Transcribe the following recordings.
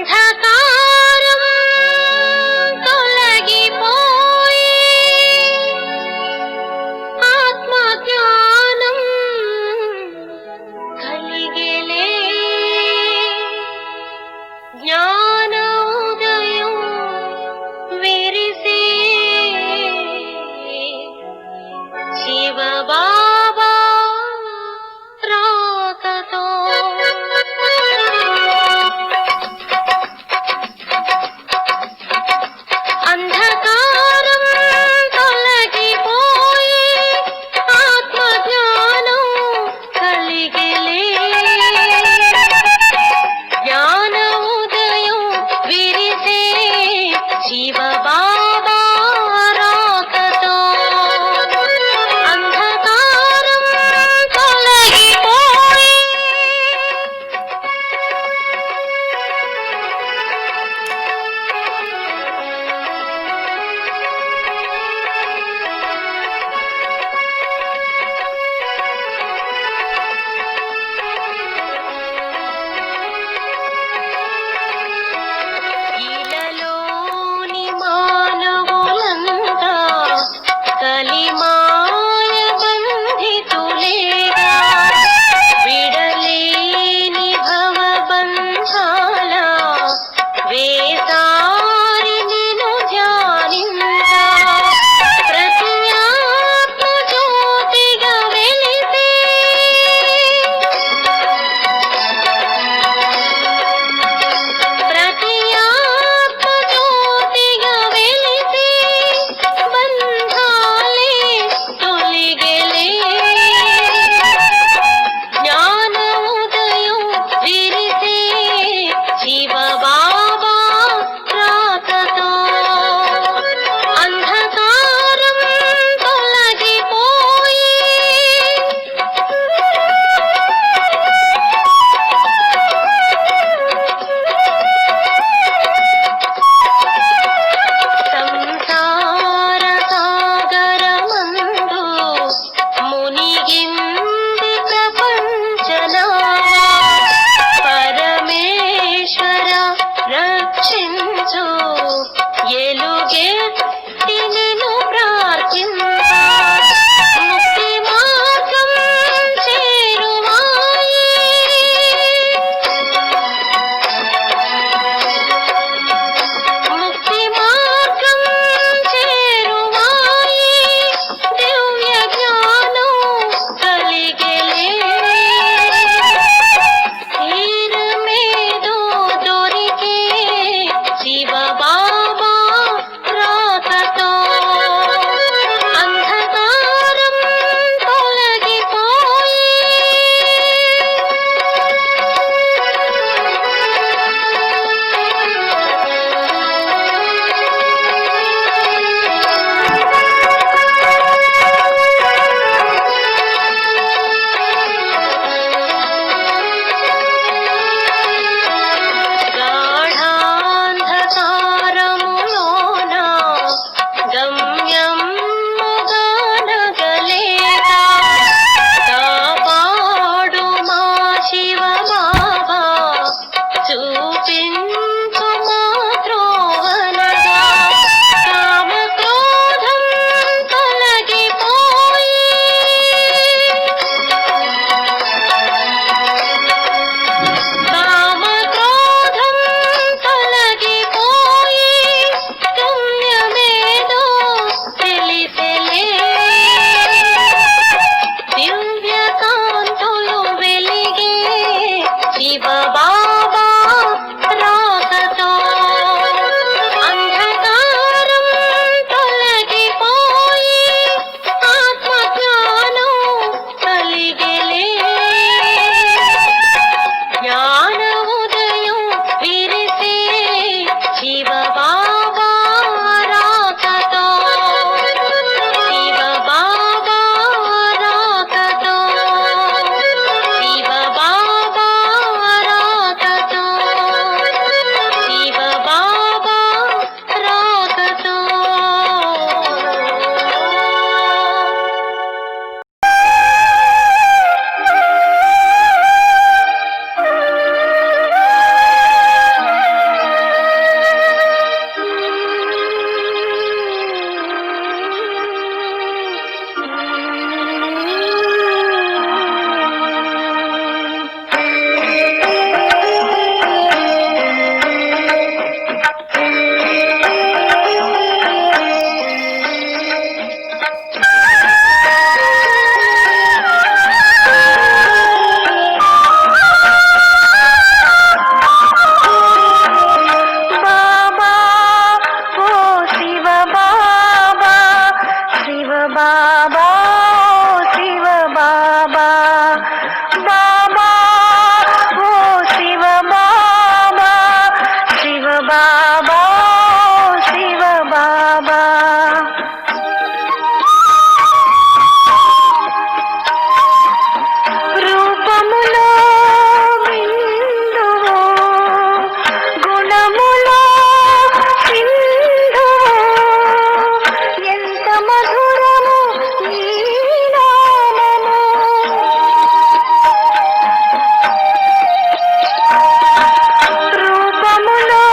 అంధకారం తొలగిపోయి ఆత్మజ్ఞానం కలిగెలే జ్ఞానోదయం విరిసే శివ బాబా రాగాలు బాబా శివ బాబా రూపములో బిందువు గుణములో సింధువు ఎంత మధురము నీ నామము రూపములో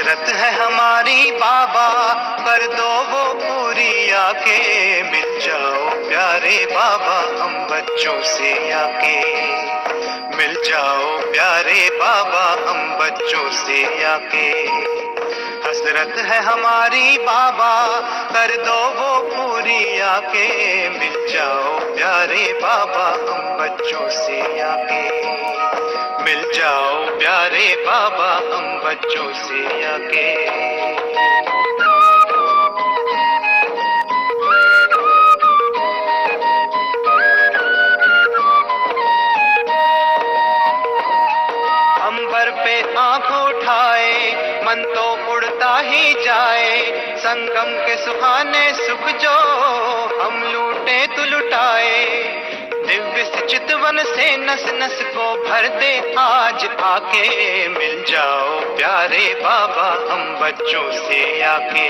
हसरत है हमारी बाबा, कर दो वो पूरी आके, मिल जाओ प्यारे बाबा हम बच्चों से आके, मिल जाओ प्यारे बाबा हम बच्चों से आके। हसरत है हमारी बाबा, कर दो वो पूरी आके, मिल जाओ प्यारे बाबा हम बच्चों से आके, मिल जाओ प्यारे बाबा हम बच्चों से आके। अंबर पे आंख उठाए मन तो उड़ता ही जाए, संगम के सुहाने सुख जो हम लूटे तो लुटाए, दिव्य से चितवन से नस नस को भर दे आज आके, मिल जाओ प्यारे बाबा हम बच्चों से आके,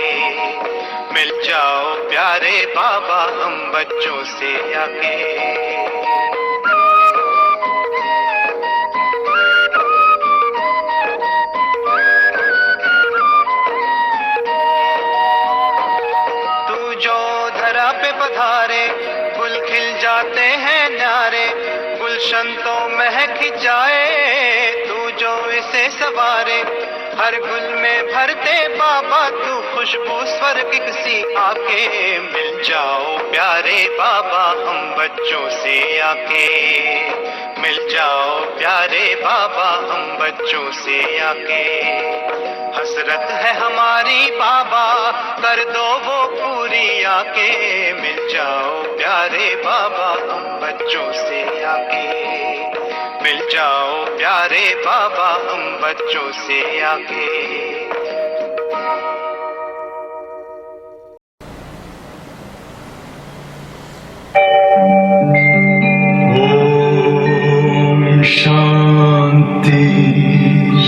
मिल जाओ प्यारे बाबा हम बच्चों से आके। पे पधारे फूल खिल जाते हैं न्यारे, गुलशन तो महक जाए तू जो इसे सवारे, हर गुल में भरते बाबा तू खुशबू स्वर्ग सी आके, मिल जाओ प्यारे बाबा हम बच्चों से आके, मिल जाओ प्यारे बाबा हम बच्चों से आके। हसरत है हमारी बाबा, कर दो वो पूरी आके, मिल जाओ प्यारे बाबा हम बच्चों से आके, मिल जाओ प्यारे बाबा हम बच्चों से आके। ओम शांति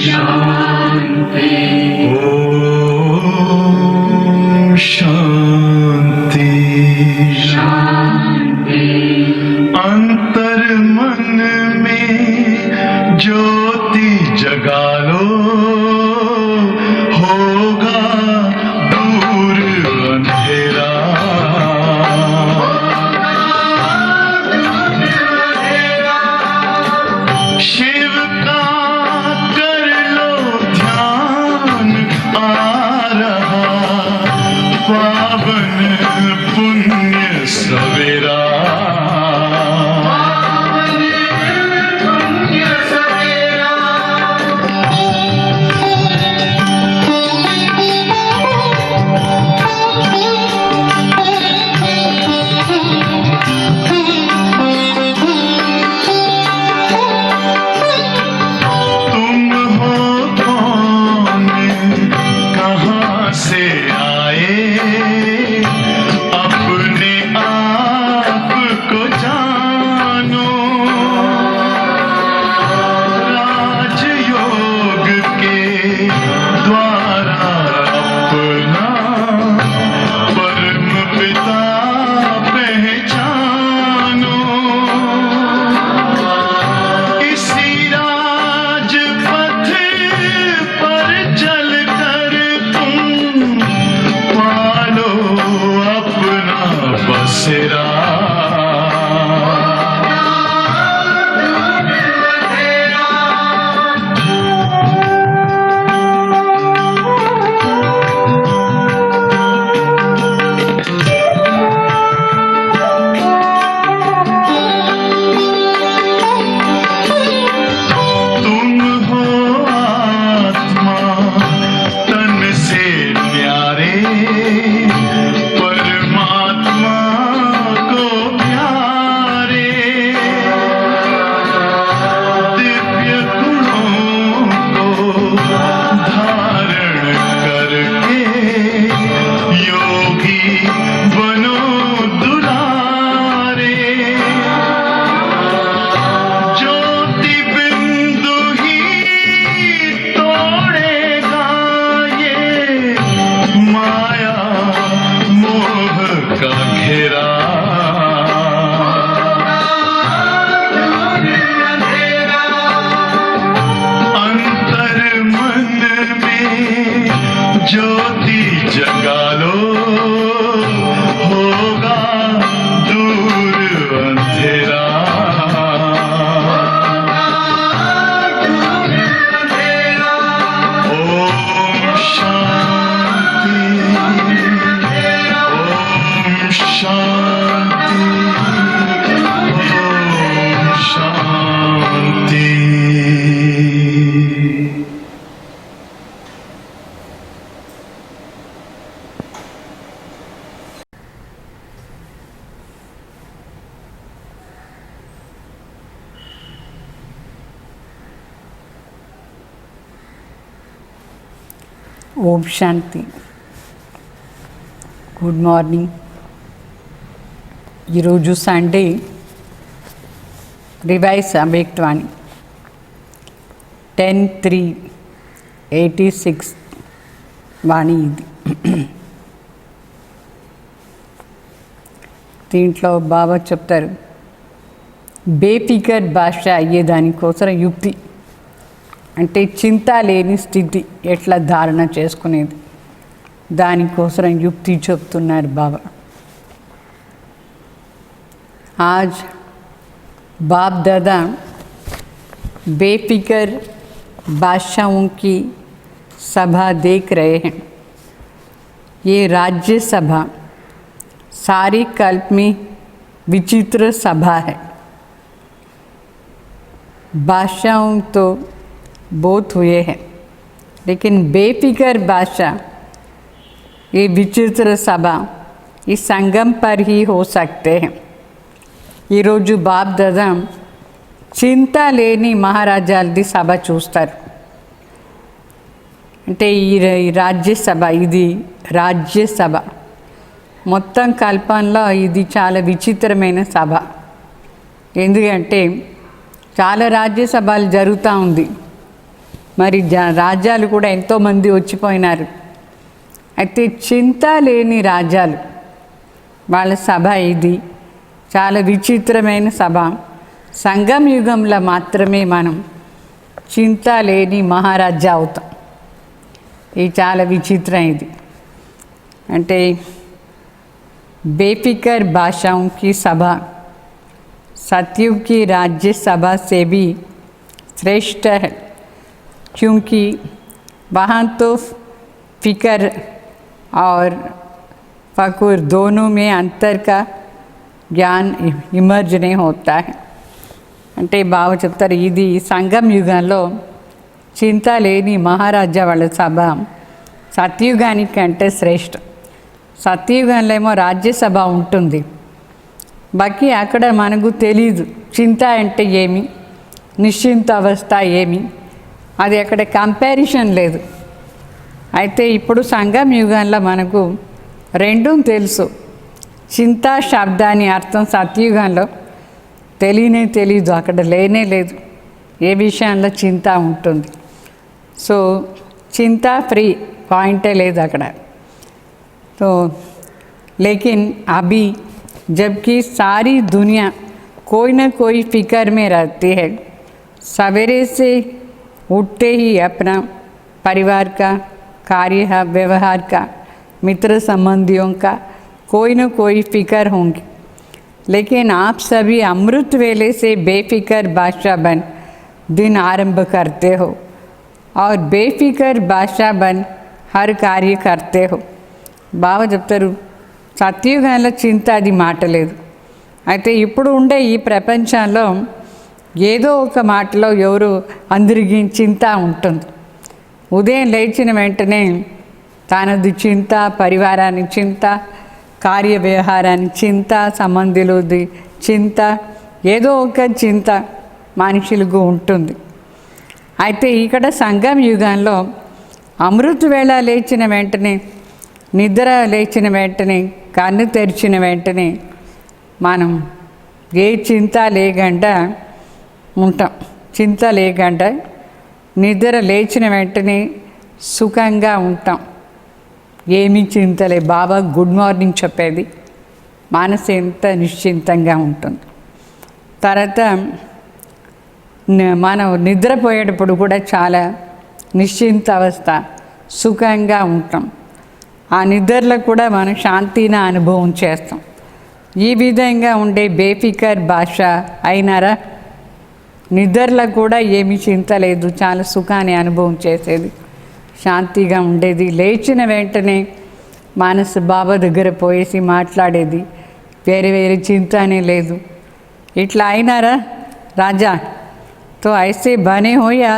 शांति, ओम शांति शांति। अंतर मन में ज्योति जगा लो, होगा दूर अंधेरा, ज्योति जगा लो, होगा दूर अंधेरा। ओम शांति, ओम शांति, ओम शांति। ఓం శాంతి. Good morning. ఈరోజు సండే. రివైజ్ అవ్యక్తవాణి 10/3/86 వాణి ఇది. దీంట్లో బాబా చెప్తారు బేఫికర్ భాష అయ్యేదానికోసం యుక్తి అంటే చింత లేని స్థితి ఎట్లా ధారణ చేసుకునేది దానికోసం యుక్తి చెప్తున్నారు బాబా. आज बाप दादा बेफिक्र बादशाहों की सभा देख रहे हैं. ये राज्य सभा सारे कल्प में विचित्र सभा है. बादशाहों तो बहुत हुए हैं, लेकिन बेफिक्र बादशाह ये विचित्र सभा इस संगम पर ही हो सकते हैं. ఈరోజు బాప్ దాదా చింత లేని మహారాజాలది సభ చూస్తారు. అంటే ఈ రాజ్యసభ, ఇది రాజ్యసభ మొత్తం కల్పంలో ఇది చాలా విచిత్రమైన సభ. ఎందుకంటే చాలా రాజ్యసభలు జరుగుతూ ఉంది. మరి రాజ్యాలు కూడా ఎంతోమంది వచ్చిపోయినారు. అయితే చింత లేని రాజ్యాలు వాళ్ళ సభ ఇది చాలా విచిత్రమైన సభ. సంగం యుగంలో మాత్రమే మనం చింత లేని మహారాజా అవుతాం. ఇది చాలా విచిత్రం. ఇది అంటే बेफिक्र बादशाहों की सभा सतयुग की राज्यसभा से भी श्रेष्ठ है, क्योंकि वहाँ तो फिक्र और फकुर दोनों में अंतर का ज्ञान इमर्ज नहीं होता है. అంటే బావ చెప్తారు ఇది సంగం యుగంలో చింత లేని మహారాజా వాళ్ళ సభ సత్యుగానికంటే శ్రేష్టం. సత్యయుగంలో ఏమో రాజ్యసభ ఉంటుంది, బాకీ అక్కడ మనకు తెలీదు చింత అంటే ఏమి, నిశ్చింత అవస్థ ఏమి, అది అక్కడ కంపారిజన్ లేదు. అయితే ఇప్పుడు సంగం యుగంలో మనకు రెండూ తెలుసు. చింతా శబ్దాన్ని అర్థం సత్యయుగంలో తెలీదు, అక్కడ లేనే లేదు. ఏ విషయంలో చింత ఉంటుంది. సో చింతా ఫ్రీ పాయింటే లేదు అక్కడ. तो लेकिन अभी जबकि सारी दुनिया कोई न कोई फिक्र में रहती है, सवेरे से उठते ही अपना परिवार का, कार्य व्यवहार का, मित्र संबंधियों का कोई न कोई फिक्र होंगे. लेकिन आप सभी अमृत वेले से बेफिक्र बादशाह बन दिन आरंभ करते हो और बेफिक्र बादशाह बन हर कार्य करते हो. బాగా చెప్తారు సత్యయుగంలో చింత అది మాట లేదు. అయితే ఇప్పుడు ఉండే ఈ ప్రపంచంలో ఏదో ఒక మాటలో ఎవరు అందరికీ చింత ఉంటుంది. ఉదయం లేచిన వెంటనే తనది చింత, పరివారాన్ని చింత, కార్య వ్యవహారాన్ని చింత, సంబంధులది చింత, ఏదో ఒక చింత మనుషులకు ఉంటుంది. అయితే ఇక్కడ సంగం యుగంలో అమృత వేళ లేచిన వెంటనే, నిద్ర లేచిన వెంటనే, కన్ను తెరిచిన వెంటనే మనం ఏ చింత లేకుండా ఉంటాం. చింత లేకుండా నిద్ర లేచిన వెంటనే సుఖంగా ఉంటాం. ఏమీ చింతలే. బాబా గుడ్ మార్నింగ్ చెప్పేది మనసు ఎంత నిశ్చింతంగా ఉంటుంది. తర్వాత మనం నిద్రపోయేటప్పుడు కూడా చాలా నిశ్చింత అవస్థ, సుఖంగా ఉంటాం. ఆ నిద్రలో కూడా మనం శాంతిని అనుభవం చేస్తాం. ఈ విధంగా ఉండే బేఫికర్ భాష అయినారా? నిద్రలో కూడా ఏమీ చింత లేదు, చాలా సుఖాన్ని అనుభవం చేసేది, శాంతిగా ఉండేది. లేచిన వెంటనే మనసు బాబా దగ్గర పోయేసి మాట్లాడేది, వేరే వేరే చింతనే లేదు. ఇట్లా అయినారా రాజా? తో ఐసే బనే హో యా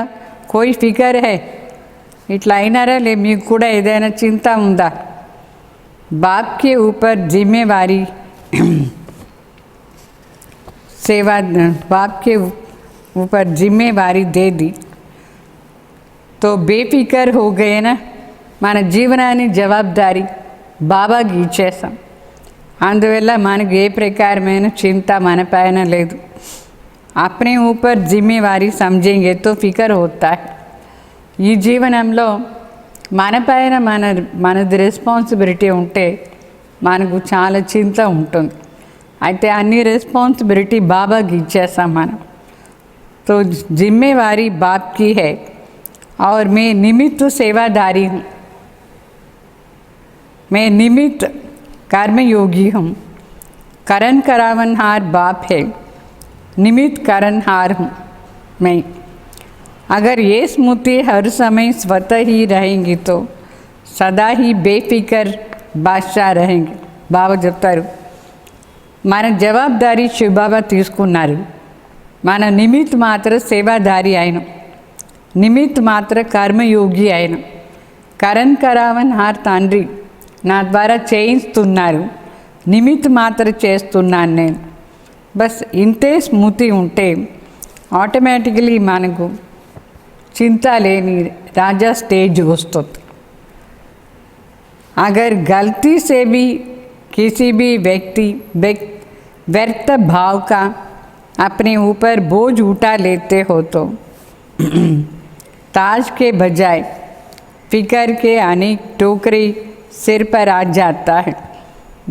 కోయి ఫికర్ హై? ఇట్లా అయినారా? లే మీకు కూడా ఏదైనా చింత ఉందా? बाप के ऊपर जिम्मेवारी सेवा, बाप के ऊपर जिम्मेवारी दे दी तो बेफिकर हो गए ना. మన జీవనాన్ని జవాబుదారీ బాబాకి ఇచ్చేసాం. అందువల్ల మనకు ఏ ప్రకారమైన చింత మన పైన లేదు. अपने ऊपर जिम्मेवारी समझेंगे तो फिकर होता है. ఈ జీవనంలో మన పైన మనది రెస్పాన్సిబిలిటీ ఉంటే మనకు చాలా చింత ఉంటుంది. అయితే అన్ని రెస్పాన్సిబిలిటీ బాబాకి ఇచ్చేస్తాం మనం. तो जिम्मेवारी बाप की है और मैं निमित्त सेवादारी हूँ. मैं निमित्त कर्मयोगी हूँ. करण करावनहार बाप है, निमित्त करणहार हूँ मैं. अगर ये स्मृति हर समय स्वतः ही रहेंगी तो सदा ही बेफिकर बादशाह रहेंगे. బాబా చెప్తారు, మన జవాబుదారీ శివబాబా తీసుకున్నారు. మన నిమిత్ మాత్ర సేవాదారి అయిన, నిమిత్ మాత్ర కర్మయోగి అయిన. కరణ్ కరావన్ హార్ తండ్రి నా ద్వారా చేయిస్తున్నారు, నిమిత్ మాత్ర చేస్తున్నాను నేను. బస్ ఇంతే స్మృతి ఉంటే ఆటోమేటికలీ మనకు చింత లేని राजा स्टेज वस्तुत. अगर गलती से भी किसी भी व्यक्ति व्यर्थ भाव का अपने ऊपर बोझ उठा लेते हो तो ताज के बजाय फिकर के अनेक टोकरी सिर पर आ जाता है.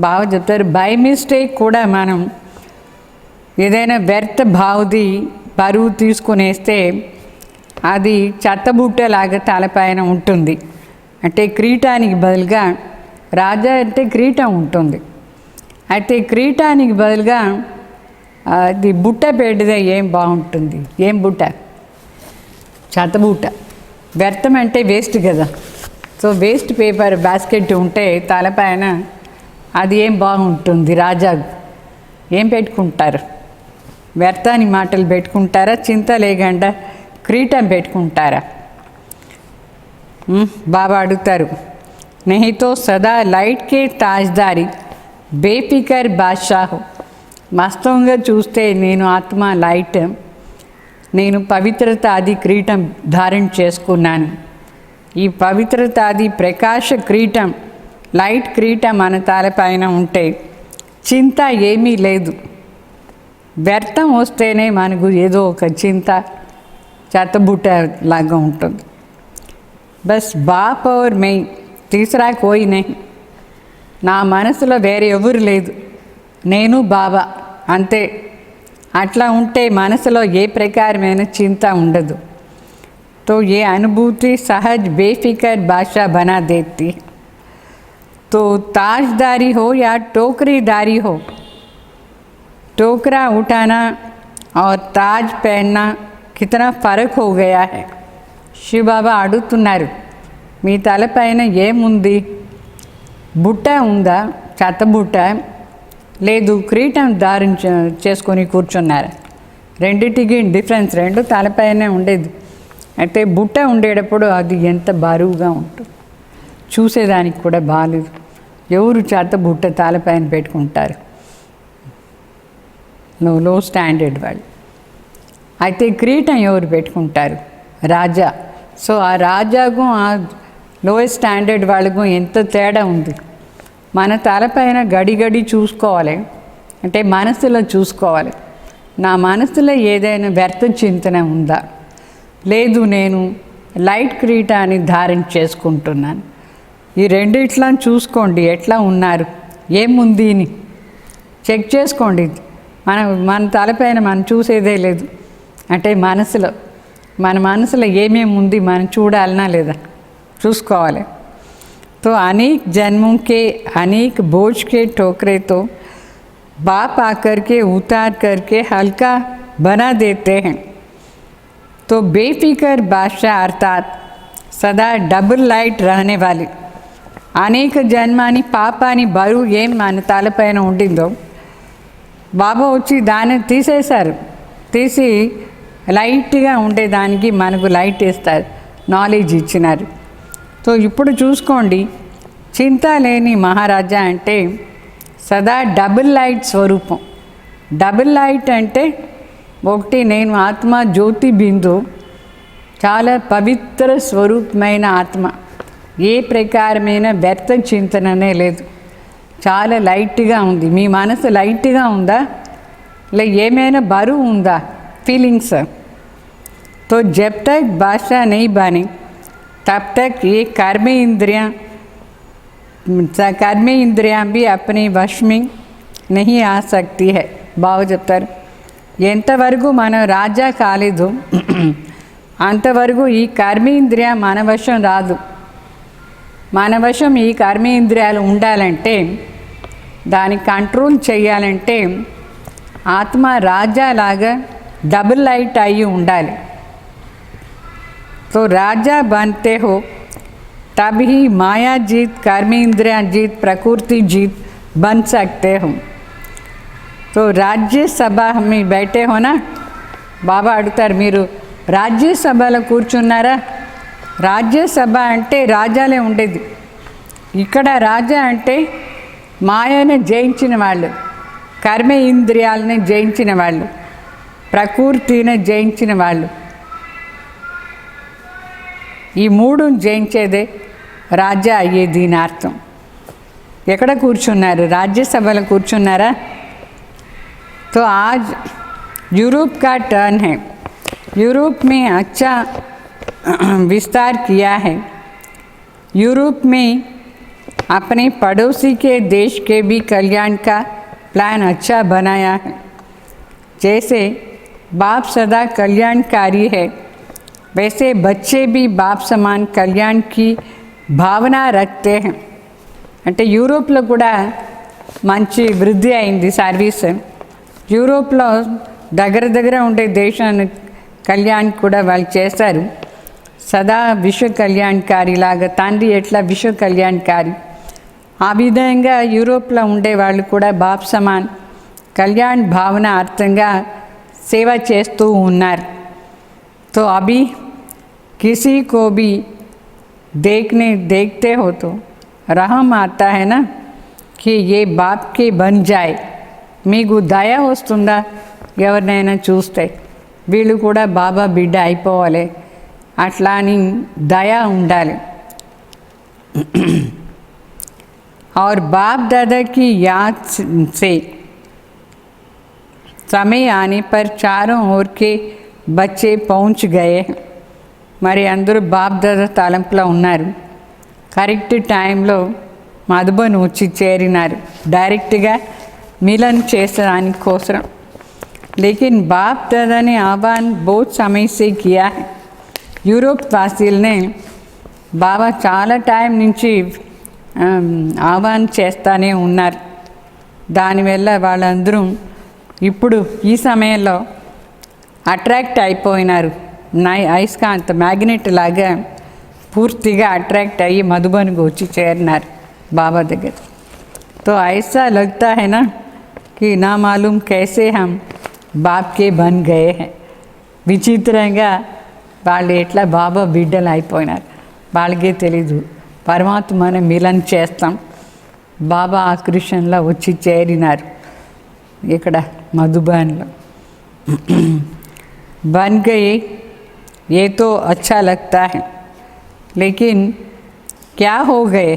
బాగా చెప్తారు, బై మిస్టేక్ కూడా మనం ఏదైనా వ్యర్థ భావది బరువు తీసుకునేస్తే అది చెత్తబుట్టలాగా తలపైన ఉంటుంది. అంటే కిరీటానికి బదులుగా రాజా అంటే కిరీటం ఉంటుంది. అయితే కిరీటానికి బదులుగా అది బుట్ట పెడితే ఏం బాగుంటుంది? ఏం బుట్ట? చెత్తబుట్ట. వ్యర్థం అంటే వేస్ట్ కదా. సో వేస్ట్ పేపర్ బాస్కెట్ ఉంటే తలపైన అది ఏం బాగుంటుంది? రాజాకు ఏం పెట్టుకుంటారు? వ్యర్థాన్ని మాటలు పెట్టుకుంటారా? చింత లేకుండా కిరీటం పెట్టుకుంటారా? బాబా అడుగుతారు, नहीं तो सदा लाइट के ताजदारी बेफिकर बादशाह. వాస్తవంగా చూస్తే నేను ఆత్మ లైట్, నేను పవిత్రత అది కిరీటం ధారణ చేసుకున్నాను. ఈ పవిత్రత అది ప్రకాశ కిరీటం, లైట్ కిరీటం మన తలపైన ఉంటే చింత ఏమీ లేదు. వ్యర్థం వస్తేనే మనకు ఏదో ఒక చింత చెత్తబుట్ట లాగా ఉంటుంది. బస్ బాప్ और मैं, తీసరా కోయి नहीं. నా మనసులో వేరే ఎవరు లేదు, నేను బాబా అంతే. అట్లా ఉంటే మనసులో ఏ ప్రకారమైన చింత ఉండదు. तो ये अनुभूति सहज बेफिकर बादशाह बना देती है. तो ताजदारी हो या टोकरीदारी हो, टोकरा उठाना और ताज पहनना कितना फ़र्क हो गया है. శివ బాబా అడుగుతున్నారు, మీ తలపైన ఏముంది? బుట్ట ఉందా? చెత్తబుట్ట లేదు, కిరీటం ధారణ చేసుకొని కూర్చున్నారు. రెండిటికి డిఫరెన్స్. రెండు తలపైనే ఉండేది. అయితే బుట్ట ఉండేటప్పుడు అది ఎంత బరువుగా ఉంటుంది, చూసేదానికి కూడా బాగాలేదు. ఎవరు చెత్తబుట్ట తలపైన పెట్టుకుంటారు? లో స్టాండర్డ్ వాళ్ళు. అయితే కిరీటం ఎవరు పెట్టుకుంటారు? రాజా. సో ఆ రాజాకు ఆ లోయెస్ట్ స్టాండర్డ్ వాళ్ళకు ఎంత తేడా ఉంది. మన తలపైన గడి చూసుకోవాలి, అంటే మనసులో చూసుకోవాలి. నా మనసులో ఏదైనా వ్యర్థ చింతన ఉందా? లేదు, నేను లైట్ కిరీటాన్ని ధారణ చేసుకుంటున్నాను. ఈ రెండిట్లా చూసుకోండి, ఎట్లా ఉన్నారు, ఏముంది అని చెక్ చేసుకోండి. మన తలపైన మనం చూసేదే లేదు. అంటే మన మనసులో ఏమేమి ఉంది మనం చూడాలనా లేదా? చూసుకోవాలి. तो अनेक जन्मों के अनेक बोझ के ठोकरे तो बाप आकर के उतार करके हल्का बना देते हैं. तो बेफिक्र बादशाह अर्थात सदा डबल लाइट रहने वाले అనేక జన్మాని పాపాని బరువు ఏం మన తలపైన ఉండిందో బాబా వచ్చి దాన్ని తీసేశారు. తీసి లైట్గా ఉండేదానికి మనకు లైట్ ఇస్తారు, నాలెడ్జ్ ఇచ్చినారు. సో ఇప్పుడు చూసుకోండి, చింత లేని మహారాజా అంటే సదా డబుల్ లైట్ స్వరూపం. డబుల్ లైట్ అంటే ఒకటి నేను ఆత్మ జ్యోతి బిందు, చాలా పవిత్ర స్వరూపమైన ఆత్మ, ఏ ప్రకారమైన వ్యర్థ చింతననే లేదు, చాలా లైట్గా ఉంది. మీ మనసు లైట్గా ఉందా, లే ఏమైనా బరువు ఉందా, ఫీలింగ్స్? तो जब तक बादशाह नहीं बने तब तक ये कर्म इंद्रियां भी अपने वश में नहीं आ सकती है. బాగా చెప్తారు, ఎంతవరకు మనం రాజా కాలేదు అంతవరకు ఈ కర్మేంద్రియ మన వశం రాదు. మన వశం ఈ కర్మేంద్రియాలు ఉండాలంటే, దాన్ని కంట్రోల్ చేయాలంటే ఆత్మ రాజాలాగా డబుల్ లైట్ అయ్యి ఉండాలి. तो राजा बनते हो तब ही माया जीत, कर्मेंद्रिया जीत, प्रकृति जीत बन सकते हो. तो राज्यसभा में बैठे हो ना, బాబా అడుగుతారు, మీరు రాజ్యసభలో కూర్చున్నారా? రాజ్యసభ అంటే రాజాలే ఉండేది. ఇక్కడ రాజా అంటే మాయను జయించిన వాళ్ళు, కర్మ ఇంద్రియాలని జయించిన వాళ్ళు, ప్రకృతిని జయించిన వాళ్ళు. ఈ మూడు జయించేదే రాజా అయ్యే. దీని అర్థం ఎక్కడ కూర్చున్నారు? రాజ్యసభలో కూర్చున్నారా? तो आज यूरोप का टर्न है. यूरोप में अच्छा विस्तार किया है. यूरोप में अपने पड़ोसी के देश के भी कल्याण का प्लान अच्छा बनाया है. जैसे बाप सदा कल्याणकारी है, वैसे बच्चे भी बाप समान कल्याण की भावना रखते हैं. అంటే యూరోప్లో కూడా మంచి వృద్ధి అయింది సర్వీస్. యూరోప్లో దగ్గర ఉండే దేశాన్ని కళ్యాణ్ కూడా వాళ్ళు చేస్తారు. సదా విశ్వ కళ్యాణకారిలాగా తండ్రి ఎట్లా విశ్వ కళ్యాణకారి, ఆ విధంగా యూరోప్లో ఉండే వాళ్ళు కూడా బాప్ సమాన్ కళ్యాణ్ భావన అర్థంగా సేవ చేస్తూ ఉన్నారు. तो अभी किसी को भी देखते हो तो रहम आता है ना कि ये बाप के बन जाए. మీకు దయ వస్తుందా? ఎవరినైనా చూస్తే వీళ్ళు కూడా బాబా బిడ్డ అయిపోవాలి, అట్లా అని దయ ఉండాలి. और बाप दादा की याद से समय आने पर चारों ओर के बच्चे पहुंच गए. మరి అందరూ బాప్ దాదా తలంపులో ఉన్నారు. కరెక్ట్ టైంలో మధుబన్ వచ్చి చేరినారు, డైరెక్ట్గా मिलन చేసడానికి కోసం. लेकिन बाप दादा ने आह्वान बहुत समय से किया है. యూరోప్ వాసీలనే బాబా చాలా టైం నుంచి ఆహ్వాన్ చేస్తూనే ఉన్నారు. దానివల్ల వాళ్ళందరూ ఇప్పుడు ఈ సమయంలో అట్రాక్ట్ అయిపోయినారు. అయస్కాంత మ్యాగ్నెట్ లాగా పూర్తిగా అట్రాక్ట్ అయ్యి మధుబన్కి వచ్చి చేరినారు బాబా దగ్గర. तो ऐसा लगता है ना कि ना मालूम कैसे हम बाप के बन गए हैं. విచిత్రంగా వాళ్ళు ఎట్లా బాబా బిడ్డలు అయిపోయినారు, వాళ్ళకే తెలీదు. పరమాత్మని మిలన్ చేస్తాం, బాబా ఆకృషణలో వచ్చి చేరినారు ఇక్కడ మధుబన్లో. बन गए ये तो अच्छा लगता है, लेकिन क्या हो गए,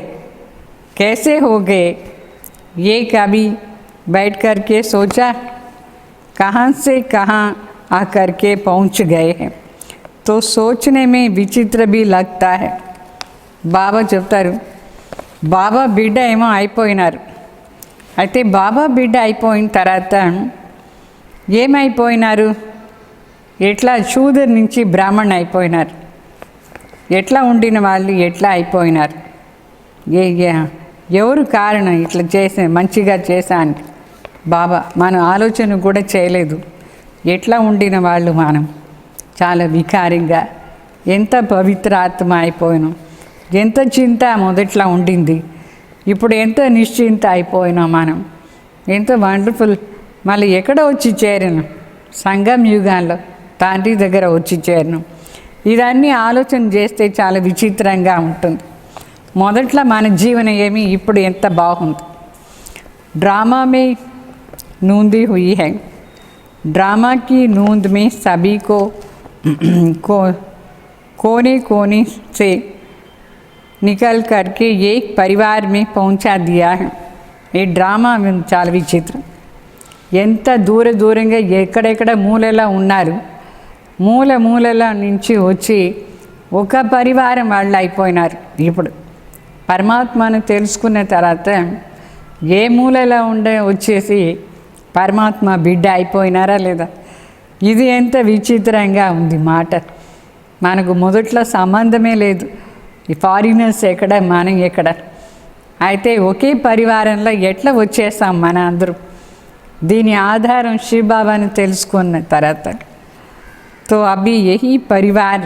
कैसे हो गए, ये कभी बैठ कर के सोचा? कहाँ से कहाँ आकर के पहुँच गए हैं. तो सोचने में विचित्र भी लगता है. బాబా చెప్తారు, బాబా బిడ్డ ఏమో అయిపోయినారు. అయితే బాబా బిడ్డ అయిపోయిన తర్వాత ఏమైపోయినారు? ఎట్లా శూద్ర నుంచి బ్రాహ్మణ్ అయిపోయినారు. ఎట్లా ఉండిన వాళ్ళు ఎట్లా అయిపోయినారు, ఎవరు కారణం ఇట్లా మంచిగా చేశాను బాబా మనం ఆలోచన కూడా చేయలేదు. ఎట్లా ఉండిన వాళ్ళు మనం చాలా వికారంగా, ఎంత పవిత్రాత్మ అయిపోయినాం, ఎంత చింత మొదట్లో ఉండింది, ఇప్పుడు ఎంత నిశ్చింత అయిపోయినాం మనం, ఎంత వండర్ఫుల్. మళ్ళీ ఎక్కడ వచ్చి చేరినాం, సంగం యుగాల్లో తండ్రి దగ్గర వచ్చి చేరినాం. ఇదన్నీ ఆలోచన చేస్తే చాలా విచిత్రంగా ఉంటుంది. మొదట్లో మన జీవనం ఏమి, ఇప్పుడు ఎంత బాగుంది. ड्रामा में नूंदी हुई है, ड्रामा की नूंद में सभी को कोने कोने से निकल करके एक परिवार में पहुंचा दिया है. ये ड्रामा చాలా విచిత్రం. ఎంత దూరంగా ఎక్కడెక్కడ మూలలో ఉన్నారు, మూలల నుంచి వచ్చి ఒక పరివారం వాళ్ళు అయిపోయినారు. ఇప్పుడు పరమాత్మను తెలుసుకున్న తర్వాత ఏ మూలలో వచ్చేసి పరమాత్మ బిడ్డ అయిపోయినారా లేదా. ఇది ఎంత విచిత్రంగా ఉంది మాట. మనకు మొదట్లో సంబంధమే లేదు, ఈ ఫారినర్స్ ఎక్కడ మనం ఎక్కడ, అయితే ఒకే పరివారంలో ఎట్లా వచ్చేస్తాం మన అందరూ. దీని ఆధారం శివ్ బాబాను తెలుసుకున్న తర్వాత. तो अभी यही परिवार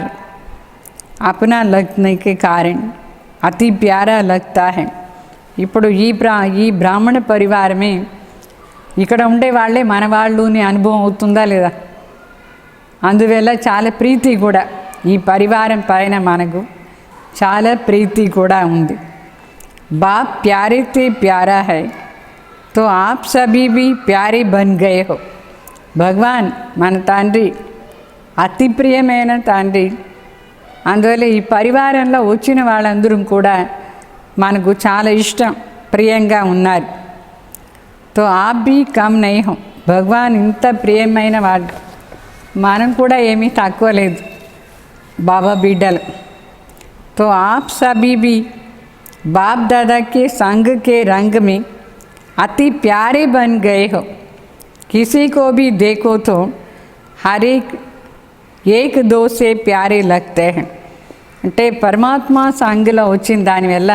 अपना लगने के कारण अति प्यारा लगता है. ఇప్పుడు ఈ బ్రాహ్మణ పరివారమే ఇక్కడ ఉండే వాళ్ళే మన వాళ్ళు అని అనుభవం అవుతుందా లేదా. అందువల్ల చాలా ప్రీతి కూడా ఈ పరివారం పైన మనకు చాలా ప్రీతి కూడా ఉంది. బాప్ ప్యారే తే ప్యారా హై తో ఆప్ సభీ భీ ప్యారే బన్ గయే హో. భగవాన్ మన తండ్రి అతి ప్రియమైన తండ్రి, అందువల్ల ఈ పరివారంలో వచ్చిన వాళ్ళందరూ కూడా మనకు చాలా ఇష్టం, ప్రియంగా ఉన్నారు. తో ఆప్ భీ కమ్ నహీ హో. భగవాన్ ఇంత ప్రియమైన వాళ్ళు, మనం కూడా ఏమీ తక్కువ లేదు బాబా బిడ్డలు. తో ఆప్ సభీ భీ బాప్ దాదా के संग के रंग में अति प्यारे बन गए हो. किसी को भी देखो तो हर एक दो से प्यारे लगते हैं. అంటే పరమాత్మ సంఘలో వచ్చిన దానివల్ల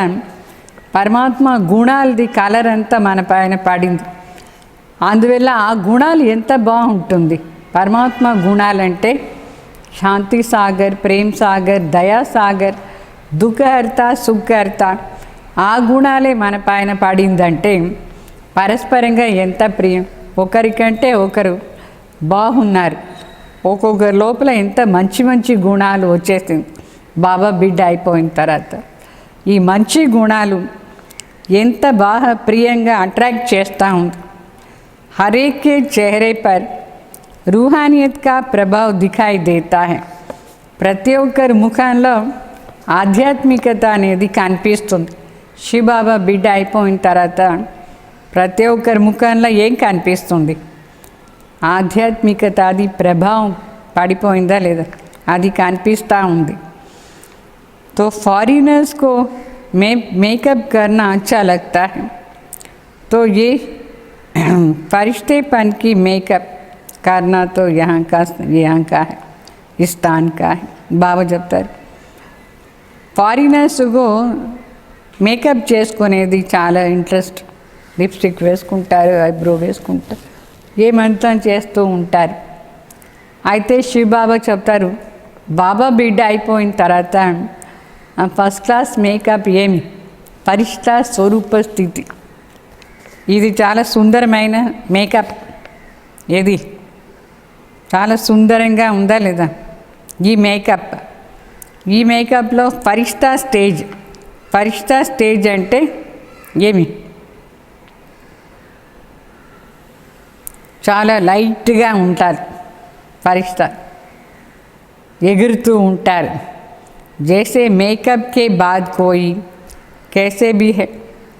పరమాత్మ గుణాలది కలర్ అంతా మన పైన పడింది. అందువల్ల ఆ గుణాలు ఎంత బాగుంటుంది. పరమాత్మ గుణాలంటే శాంతి సాగర్, ప్రేమ్ సాగర్, దయా సాగర్, దుఃఖహర్త, సుఖహర్త, ఆ గుణాలే మన పైన పడిందంటే పరస్పరంగా ఎంత ప్రియం, ఒకరికంటే ఒకరు బాగున్నారు. ఒక్కొక్కరి లోపల ఎంత మంచి గుణాలు వచ్చేసింది బాబా బిడ్డ అయిపోయిన తర్వాత. ఈ మంచి గుణాలు ఎంత బాగా ప్రియంగా అట్రాక్ట్ చేస్తూ ఉంది. हर एक के चेहरे पर रूहानियत का प्रभाव दिखाई देता है. ప్రతి ఒక్కరి ముఖంలో ఆధ్యాత్మికత అనేది కనిపిస్తుంది. శివబాబా బిడ్డ అయిపోయిన తర్వాత ప్రతి ఒక్కరి ముఖంలో ఏం కనిపిస్తుంది, ఆధ్యాత్మికత అది ప్రభావం పడిపోయిందా లేదా అది కనిపిస్తూ ఉంది. तो फॉरेनर्स को मेकअप करना अच्छा लगता है. तो ये फरिश्तेपन की मेकअप करना तो यहाँ का है, इस स्थान का है. బాబా చెప్తారు ఫారినర్స్కు మేకప్ చేసుకునేది చాలా ఇంట్రెస్ట్. లిప్స్టిక్ వేసుకుంటారు, ఐబ్రో వేసుకుంటారు, ఏమంతా చేస్తూ ఉంటారు. అయితే శివ్ బాబా చెప్తారు బాబా బిడ్డ అయిపోయిన తర్వాత ఫస్ట్ క్లాస్ మేకప్ ఏమి, పరిష్ట స్వరూప స్థితి. ఇది చాలా సుందరమైన మేకప్. ఏది చాలా సుందరంగా ఉందా లేదా ఈ మేకప్లో ఫరిష్తా స్టేజ్ అంటే ఏమి, చాలా లైట్గా ఉంటారు. ఫరిష్తా ఎగురుతూ ఉంటారు. जैसे मेकअप के बाद कोई कैसे भी है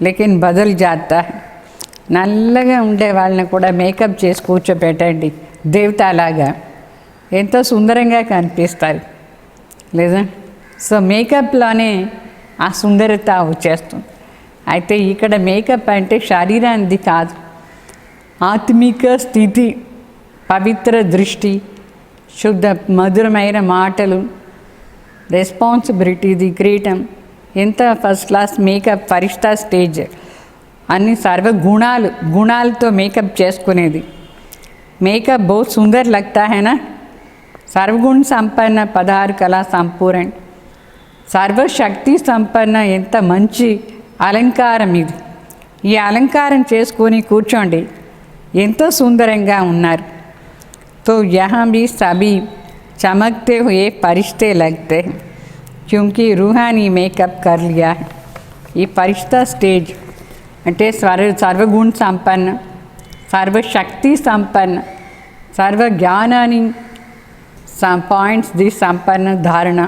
लेकिन बदल जाता है. నల్లగా ఉండే వాళ్ళని కూడా మేకప్ చేసి కూర్చోపెట్టండి, దేవతలాగా ఎంతో సుందరంగా కనిపిస్తారు లేదా. సో మేకప్లోనే ఆ సుందరత వచ్చేస్తుంది. అయితే ఇక్కడ మేకప్ అంటే శరీరానికి కాదు, ఆత్మిక స్థితి, పవిత్ర దృష్టి, శుద్ధ మధురమైన మాటలు, రెస్పాన్సిబిలిటీది కిరీటం, ఎంత ఫస్ట్ క్లాస్ మేకప్, ఫరిష్తా స్టేజ్, అన్ని సర్వ గుణాలతో మేకప్ చేసుకునేది. మేకప్ बहुत सुंदर लगता है ना. సర్వగుణ సంపన్న, 16 కళా సంపూర్ణ, సర్వశక్తి సంపన్న, ఎంత మంచి అలంకారం ఇది. ఈ అలంకారం చేసుకొని కూర్చోండి, ఎంతో సుందరంగా ఉన్నారు. तो यहाँ भी सभी चमकते हुए फरिश्ते लगते हैं क्योंकि रूहानी मेकअप कर लिया है. ఈ ఫరిష్తా స్టేజ్ అంటే సర్వగుణ సంపన్న, సర్వశక్తి సంపన్న, సర్వ జ్ఞానాన్ని పాయింట్స్ది సంపన్న ధారణ,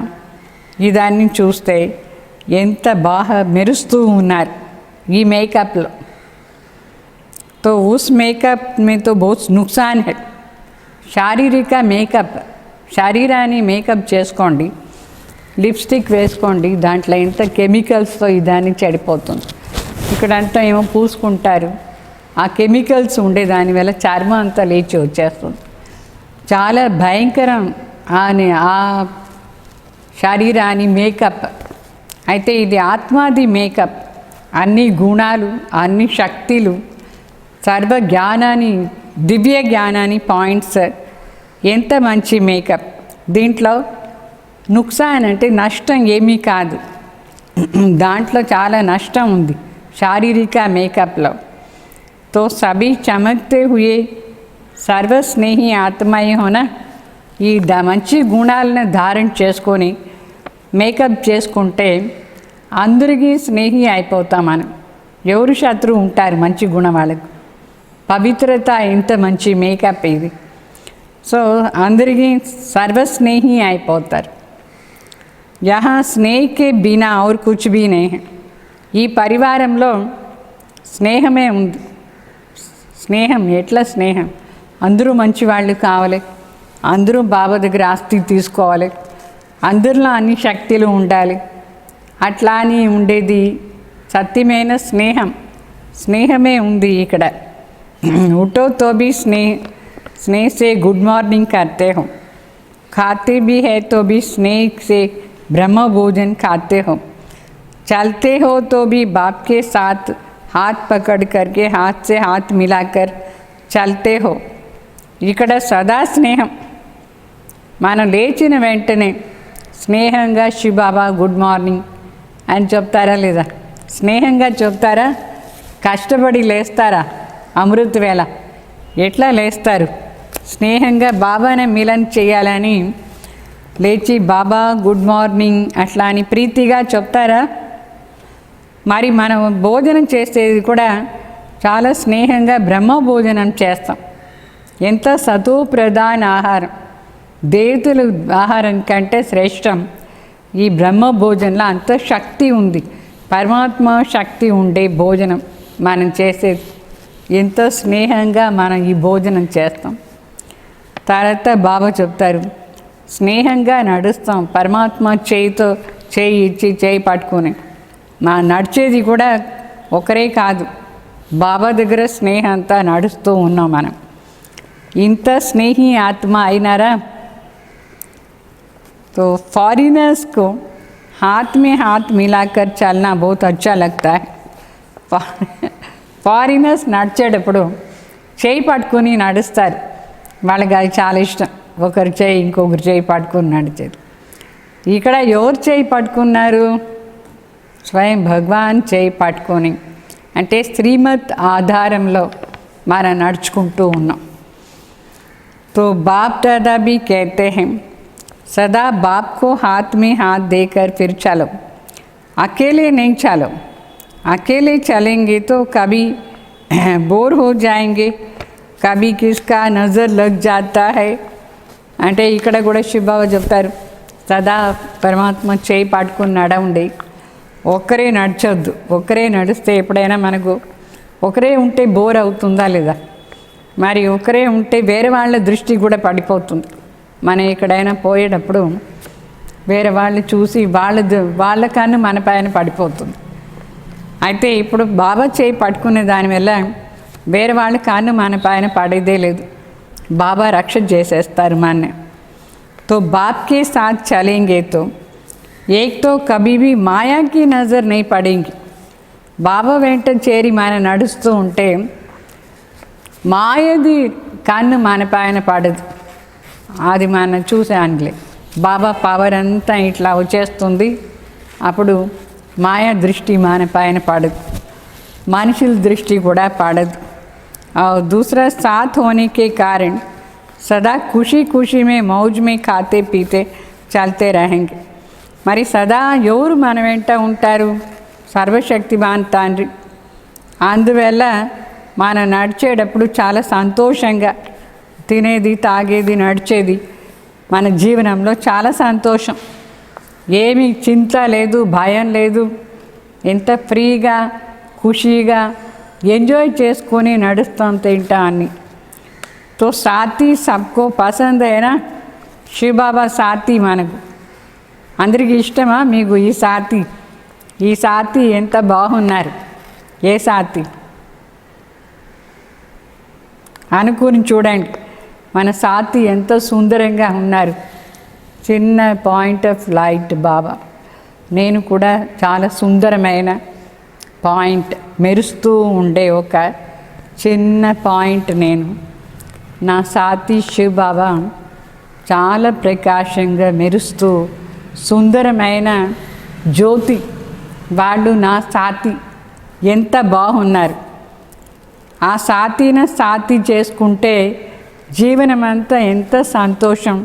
ఇదాన్ని చూస్తే ఎంత బాగా మెరుస్తూ ఉన్నారు ఈ మేకప్లో. तो उस मेकअप में तो बहुत नुकसान है. శారీరక మేకప్, శరీరాన్ని మేకప్ చేసుకోండి, లిప్స్టిక్ వేసుకోండి, దాంట్లో ఎంత కెమికల్స్తో ఇదాన్ని చెడిపోతుంది. ఇక్కడంతా ఏమో పూసుకుంటారు, ఆ కెమికల్స్ ఉండే దానివల్ల చర్మం అంతా లేచి వచ్చేస్తుంది. చాలా భయంకరం ఆ శరీరాన్ని మేకప్. అయితే ఇది ఆత్మాది మేకప్, అన్ని గుణాలు, అన్ని శక్తులు, సర్వ జ్ఞానాన్ని, దివ్య జ్ఞానాన్ని పాయింట్స్, ఎంత మంచి మేకప్. దీంట్లో నుక్సాన్ అంటే నష్టం ఏమీ కాదు, దాంట్లో చాలా నష్టం ఉంది శారీరక మేకప్లో. तो सभी चमकते हुए సర్వస్నేహి ఆత్మయే హోనా. ఈ మంచి గుణాలను ధారణ చేసుకొని మేకప్ చేసుకుంటే అందరికీ స్నేహి అయిపోతాం మనం. ఎవరు శత్రువు ఉంటారు మంచి గుణం వాళ్ళకు. పవిత్రత ఎంత మంచి మేకప్ ఇది. సో అందరికీ సర్వస్నేహి అయిపోతారు. యహా స్నేహకే బినా ఔర్ కుచ్ భీ నహీ హై. ఈ పరివారంలో స్నేహమే ఉంది. స్నేహం ఎట్లా స్నేహం? అందరూ మంచి వాళ్ళు కావాలి, అందరూ బాబా దగ్గర ఆస్తి తీసుకోవాలి, అందరిలో అన్ని శక్తులు ఉండాలి. అట్లా అని ఉండేది సత్యమైన స్నేహం. స్నేహమే ఉంది ఇక్కడ. उठो तो भी स्नेह से गुड मॉर्निंग करते हो, खाते भी है तो भी स्नेह से ब्रह्म भोजन खाते हो, चलते हो तो भी बाप के साथ हाथ पकड़ करके हाथ से हाथ मिलाकर चलते हो. ఇక్కడ సదా స్నేహం. మనం లేచిన వెంటనే స్నేహంగా శివబాబా గుడ్ మార్నింగ్ అని చెప్తారా లేదా? స్నేహంగా చెప్తారా? కష్టపడి లేస్తారా? అమృత వేళ ఎట్లా లేస్తారు? స్నేహంగా బాబానే మిలన్ చేయాలని లేచి బాబా గుడ్ మార్నింగ్ అట్లా అని ప్రీతిగా చెప్తారా? మరి మనం భోజనం చేసేది కూడా చాలా స్నేహంగా బ్రహ్మ భోజనం చేస్తాం. ఎంత సతో ప్రధాన ఆహారం, దేవతల ఆహారం కంటే శ్రేష్టం ఈ బ్రహ్మ భోజనంలో. అంత శక్తి ఉంది, పరమాత్మ శక్తి ఉండే భోజనం మనం చేసేది. ఎంతో స్నేహంగా మనం ఈ భోజనం చేస్తాం. తర్వాత బాబా చెప్తారు స్నేహంగా నడుస్తాం. పరమాత్మ చేయితో చేయి ఇచ్చి చేయి పట్టుకొని మా నడిచేది కూడా ఒకరే కాదు, బాబా దగ్గర స్నేహంతా నడుస్తూ ఉన్నాం మనం. ఇంత స్నేహి ఆత్మ అయినారా? तो फॉरिनर्स को हाथ में हाथ मिलाकर चलना बहुत अच्छा लगता है. ఫారినర్స్ నడిచేటప్పుడు చేయి పట్టుకొని నడుస్తారు, వాళ్ళకి అది చాలా ఇష్టం. ఒకరి చేయి ఇంకొకరి చేయి పట్టుకొని నడిచేది. ఇక్కడ ఎవరు చేయి పట్టుకున్నారు? స్వయం భగవాన్ చేయి పట్టుకొని, అంటే శ్రీమత్ ఆధారంలో మనం నడుచుకుంటూ ఉన్నాం. तो बाप दादा भी कहते हैं सदा बाप को हाथ में हाथ देकर फिर चलो, अकेले नहीं चलो. अकेले चलेंगे तो कभी बोर हो जाएंगे, कभी किसका नज़र लग जाता है. అంటే ఇక్కడ కూడా శివబాబా చెప్తారు సదా పరమాత్మ చేయి పట్టుకుని నడవండి, ఒక్కరే నడచొద్దు. ఒక్కరే నడిస్తే ఎప్పుడైనా మనకు ఒకరే ఉంటే బోర్ అవుతుందా లేదా? మరి ఒకరే ఉంటే వేరే వాళ్ళ దృష్టి కూడా పడిపోతుంది. మనం ఎక్కడైనా పోయేటప్పుడు వేరే వాళ్ళు చూసి వాళ్ళ కన్ను మన పైన పడిపోతుంది. అయితే ఇప్పుడు బాబా చేయి పట్టుకునే దానివల్ల వేరే వాళ్ళ కన్ను మన పైన పడేదే లేదు, బాబా రక్ష చేసేస్తారు మన. तो बाप के साथ चलेंगे तो एक तो कभी भी माया की नज़र नहीं पड़ेंगी. బాబా వెంట చేరి మనం నడుస్తూ ఉంటే మాయది కన్ను మన పైన పడదు. అది మనం చూసానులే. బాబా పవర్ అంతా ఇట్లా వచ్చేస్తుంది. అప్పుడు మాయా దృష్టి మన పైన పడదు, మనుషుల దృష్టి కూడా పడదు. और दूसरा साथ होने के कारण सदा खुशी खुशी में मौज में खाते पीते चलते रहेंगे. మరి సదా ఎవరు మన వెంట ఉంటారు? సర్వశక్తివాన్ తండ్రి. అందువల్ల మనం నడిచేటప్పుడు చాలా సంతోషంగా తినేది, తాగేది, నడిచేది మన జీవనంలో చాలా సంతోషం. ఏమీ చింత లేదు, భయం లేదు. ఎంత ఫ్రీగా ఖుషీగా ఎంజాయ్ చేసుకొని నడుస్తాం, తింటా అని. తో సాతి సబ్కో పసంద్ అయినా శివబాబా సాతి మనకు అందరికీ ఇష్టమా? మీకు ఈ సాతి ఎంత బాగున్నారు. ఏ సాతి అనుకుని చూడండి. మన సాతి ఎంత సుందరంగా ఉన్నారు. చిన్న పాయింట్ ఆఫ్ లైట్ బాబా. నేను కూడా చాలా సుందరమైన పాయింట్, మెరుస్తూ ఉండే ఒక చిన్న పాయింట్ నేను. నా సాతి శివ్ బాబా చాలా ప్రకాశంగా మెరుస్తూ సుందరమైన జ్యోతి. వాళ్ళు నా సాతి ఎంత బాగున్నారు. ఆ సాతి చేసుకుంటే జీవనం అంతా ఎంత సంతోషం,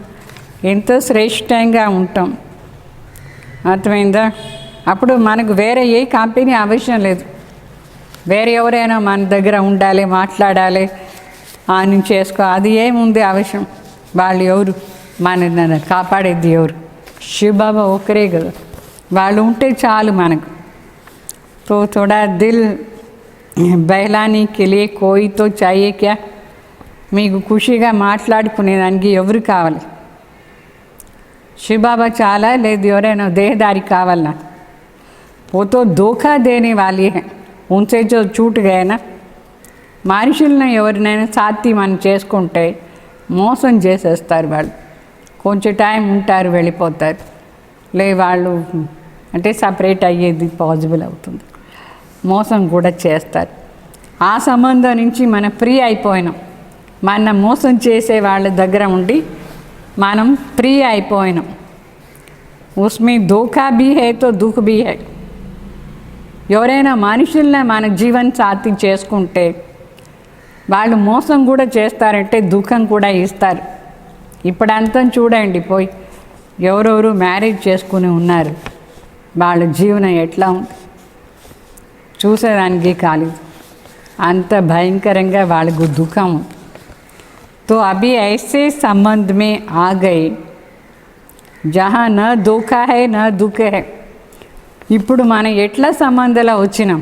ఎంత శ్రేష్టంగా ఉంటాం. అర్థమైందా? అప్పుడు మనకు వేరే ఏ కంపెనీ అవసరం లేదు. వేరే ఎవరైనా మన దగ్గర ఉండాలి, మాట్లాడాలి, అని చేసుకో, అది ఏముంది అవసరం? వాళ్ళు ఎవరు? మన కాపాడేది ఎవరు? శివబాబా ఒకరే కదా. వాళ్ళు ఉంటే చాలు మనకు. తో థోడా దిల్ బహలానీ కే లియే కోయి తో చాయే క్యా? మీకు ఖుషిగా మాట్లాడుకునేదానికి ఎవరు కావాలి? శివబాబా చాలా, లేదు ఎవరైనా దేహదారి కావాలన్నా? वो तो धोखा देने वाली है, उनसे जो छूट गए ना. మనుషులను ఎవరినైనా సాతి మనం చేసుకుంటే మోసం చేసేస్తారు వాళ్ళు. కొంచెం టైం ఉంటారు, వెళ్ళిపోతారు. వాళ్ళు అంటే సపరేట్ అయ్యేది పాసిబుల్ అవుతుంది. మోసం కూడా చేస్తారు. ఆ సంబంధం నుంచి మనం ఫ్రీ అయిపోయినాం. మన మోసం చేసే వాళ్ళ దగ్గర ఉండి మనం ఫ్రీ అయిపోయినాం. ఉస్మే ధోఖా భీ హై తో దుఃఖ్ భీ హై. ఎవరైనా మనుషుల్ని మన జీవన సాథి చేసుకుంటే వాళ్ళు మోసం కూడా చేస్తారంటే దుఃఖం కూడా ఇస్తారు. ఇప్పుడంతా చూడండి, పోయి ఎవరెవరు మ్యారేజ్ చేసుకుని ఉన్నారు, వాళ్ళ జీవనం ఎట్లా ఉంది చూసేదానికి కాలేదు. అంత భయంకరంగా వాళ్ళకు దుఃఖం. तो अभी ऐसे संबंध में आ गए जहाँ न धोखा है न दुख है. ఇప్పుడు మనం ఎట్లా సంబంధాలు వచ్చినాం?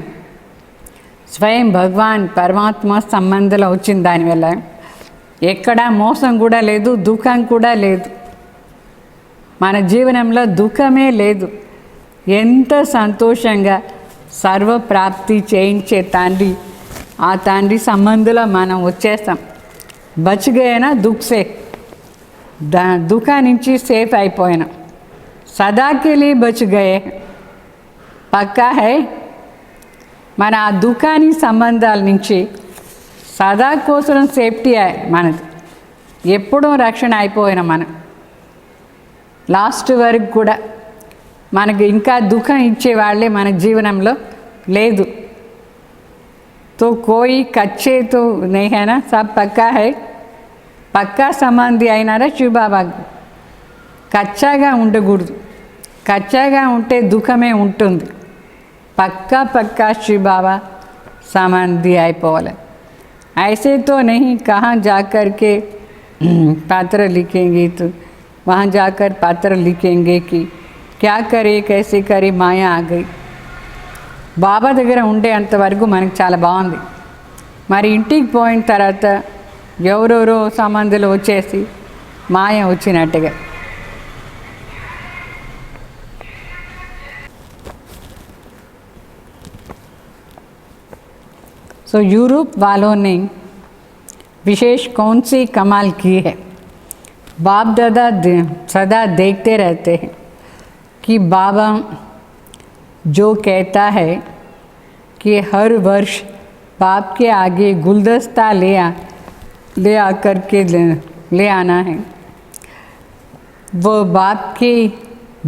స్వయం భగవాన్ పరమాత్మ సంబంధాలు వచ్చిన దానివల్ల ఎక్కడ మోసం కూడా లేదు, దుఃఖం కూడా లేదు. మన జీవనంలో దుఃఖమే లేదు. ఎంత సంతోషంగా సర్వప్రాప్తి చేయించే తండ్రి, ఆ తండ్రి సంబంధంలో మనం వచ్చేస్తాం. బచిగైనా దుఃఖసే, దుఃఖా నుంచి సేఫ్ అయిపోయినా. సదాకెళ్ళి బచిగయే పక్కా హై. మన ఆ దుఃఖాని సంబంధాల నుంచి సదా కోసం సేఫ్టీ మనది. ఎప్పుడూ రక్షణ అయిపోయినా మనం లాస్ట్ వరకు కూడా. మనకు ఇంకా దుఃఖం ఇచ్చే వాళ్ళే మన జీవనంలో లేదు. तो कोई कच्चे तो नहीं है ना, सब पक्का है. పక్కా సంబంధి అయినారా శివబాబా? కచ్చాగా ఉండకూడదు. కచ్చాగా ఉంటే దుఃఖమే ఉంటుంది. పక్కా శివబాబా సంబంధి అయిపోవాలి. ऐसे तो नहीं कहाँ जाकर के पत्र लिखेंगे, तो वहाँ जाकर पत्र लिखेंगे कि क्या करे कैसे करे माया आ गई. బాబా దగ్గర ఉండే అంతవరకు మనకు చాలా బాగుంది. మరి ఇంటికి పోయిన తర్వాత ఎవరెవరో సంబంధాలు వచ్చేసి మాయ వచ్చినట్టుగా. సో यूरोप वालों ने विशेष कौन सी कमाल की है? बाप दादा सदा देखते रहते हैं. कि बाबा जो कहता है कि हर वर्ष बाप के आगे गुलदस्ता ले आकर के ले आना है, वो बाप के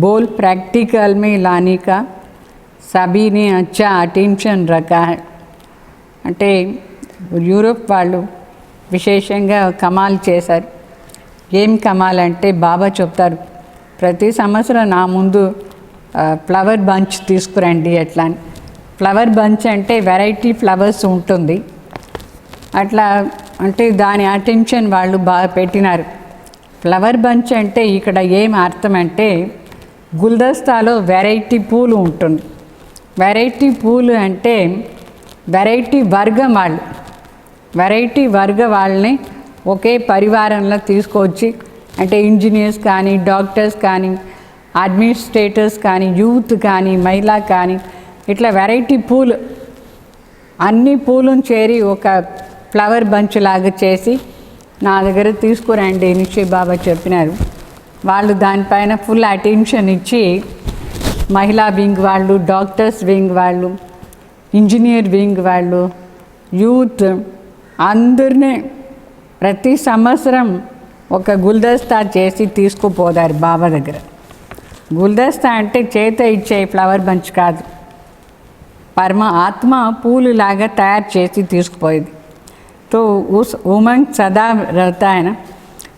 बोल प्रैक्टिकल में लाने का सभी ने अच्छा अटेंशन रखा है. అంటే యూరోప్ వాళ్ళు విశేషంగా కమాల్ చేశారు. ఏం కమాల్ అంటే బాబా చెప్తారు ప్రతి సంవత్సరం నా ముందు ఫ్లవర్ బంచ్ తీసుకురండి ఎట్లా అని. ఫ్లవర్ బంచ్ అంటే వెరైటీ ఫ్లవర్స్ ఉంటుంది అట్లా, అంటే దాని అటెన్షన్ వాళ్ళు బాగా పెట్టినారు. ఫ్లవర్ బంచ్ అంటే ఇక్కడ ఏం అర్థం అంటే గుల్దస్తాలో వెరైటీ పూలు ఉంటుంది. వెరైటీ పూలు అంటే వెరైటీ వర్గం వాళ్ళు, వెరైటీ వర్గ వాళ్ళని ఒకే పరివారంలో తీసుకొచ్చి, అంటే ఇంజనీర్స్ కానీ, డాక్టర్స్ కానీ, అడ్మినిస్ట్రేటర్స్ కానీ, యూత్ కానీ, మహిళా కానీ, ఇట్లా వెరైటీ పూలు అన్ని పూలను చేరి ఒక ఫ్లవర్ బంచ్ లాగా చేసి నా దగ్గర తీసుకురండి నిశ్చయ్ బాబా చెప్పినారు. వాళ్ళు దానిపైన ఫుల్ అటెన్షన్ ఇచ్చి మహిళా వింగ్ వాళ్ళు, డాక్టర్స్ వింగ్ వాళ్ళు, ఇంజనీర్ వింగ్ వాళ్ళు, యూత్ అందరినీ ప్రతి సంవత్సరం ఒక గుల్దస్తా చేసి తీసుకుపోతారు బాబా దగ్గర. గుల్దస్తా అంటే చేత ఇచ్చే ఫ్లవర్ బంచ్ కాదు, ఆత్మ పూలు లాగా తయారు చేసి తీసుకుపోయేది. तो उस उमंग सदा रहता है ना,